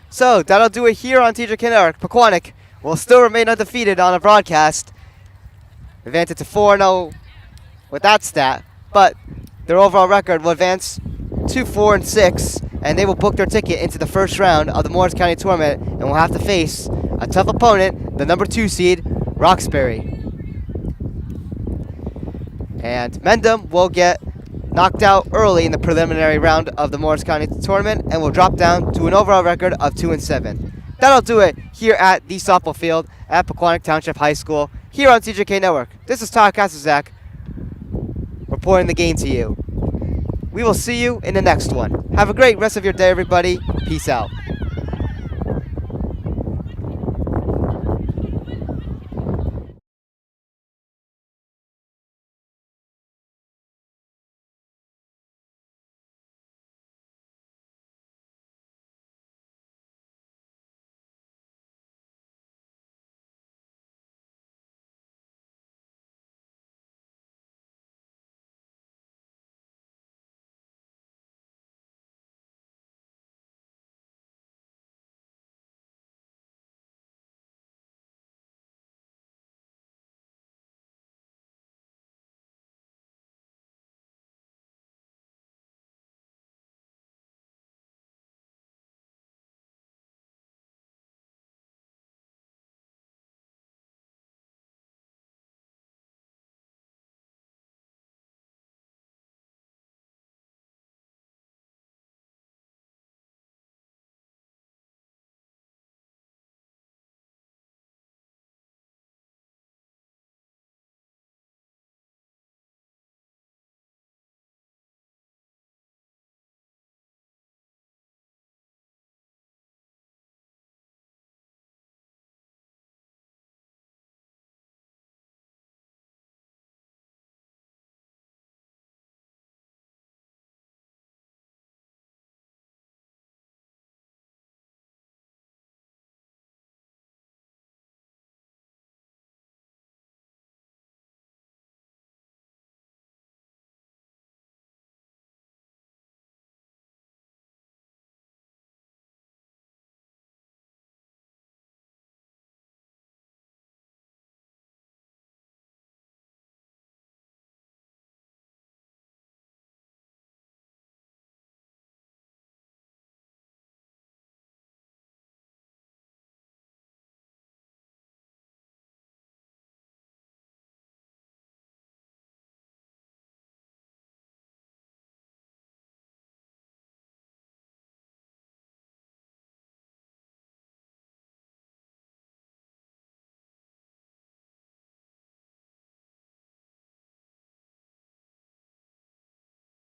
So that'll do it here on TJK Network. Pequannock will still remain undefeated on a broadcast. Advanced to 4-0 with that stat, but their overall record will advance to 4-6, and they will book their ticket into the first round of the Morris County Tournament and will have to face a tough opponent, the number 2 seed, Roxbury. And Mendham will get knocked out early in the preliminary round of the Morris County Tournament and will drop down to an overall record of 2-7. That'll do it here at the softball field at Pequannock Township High School here on TJK Network. This is Todd Kaszuzak reporting the game to you. We will see you in the next one. Have a great rest of your day, everybody. Peace out.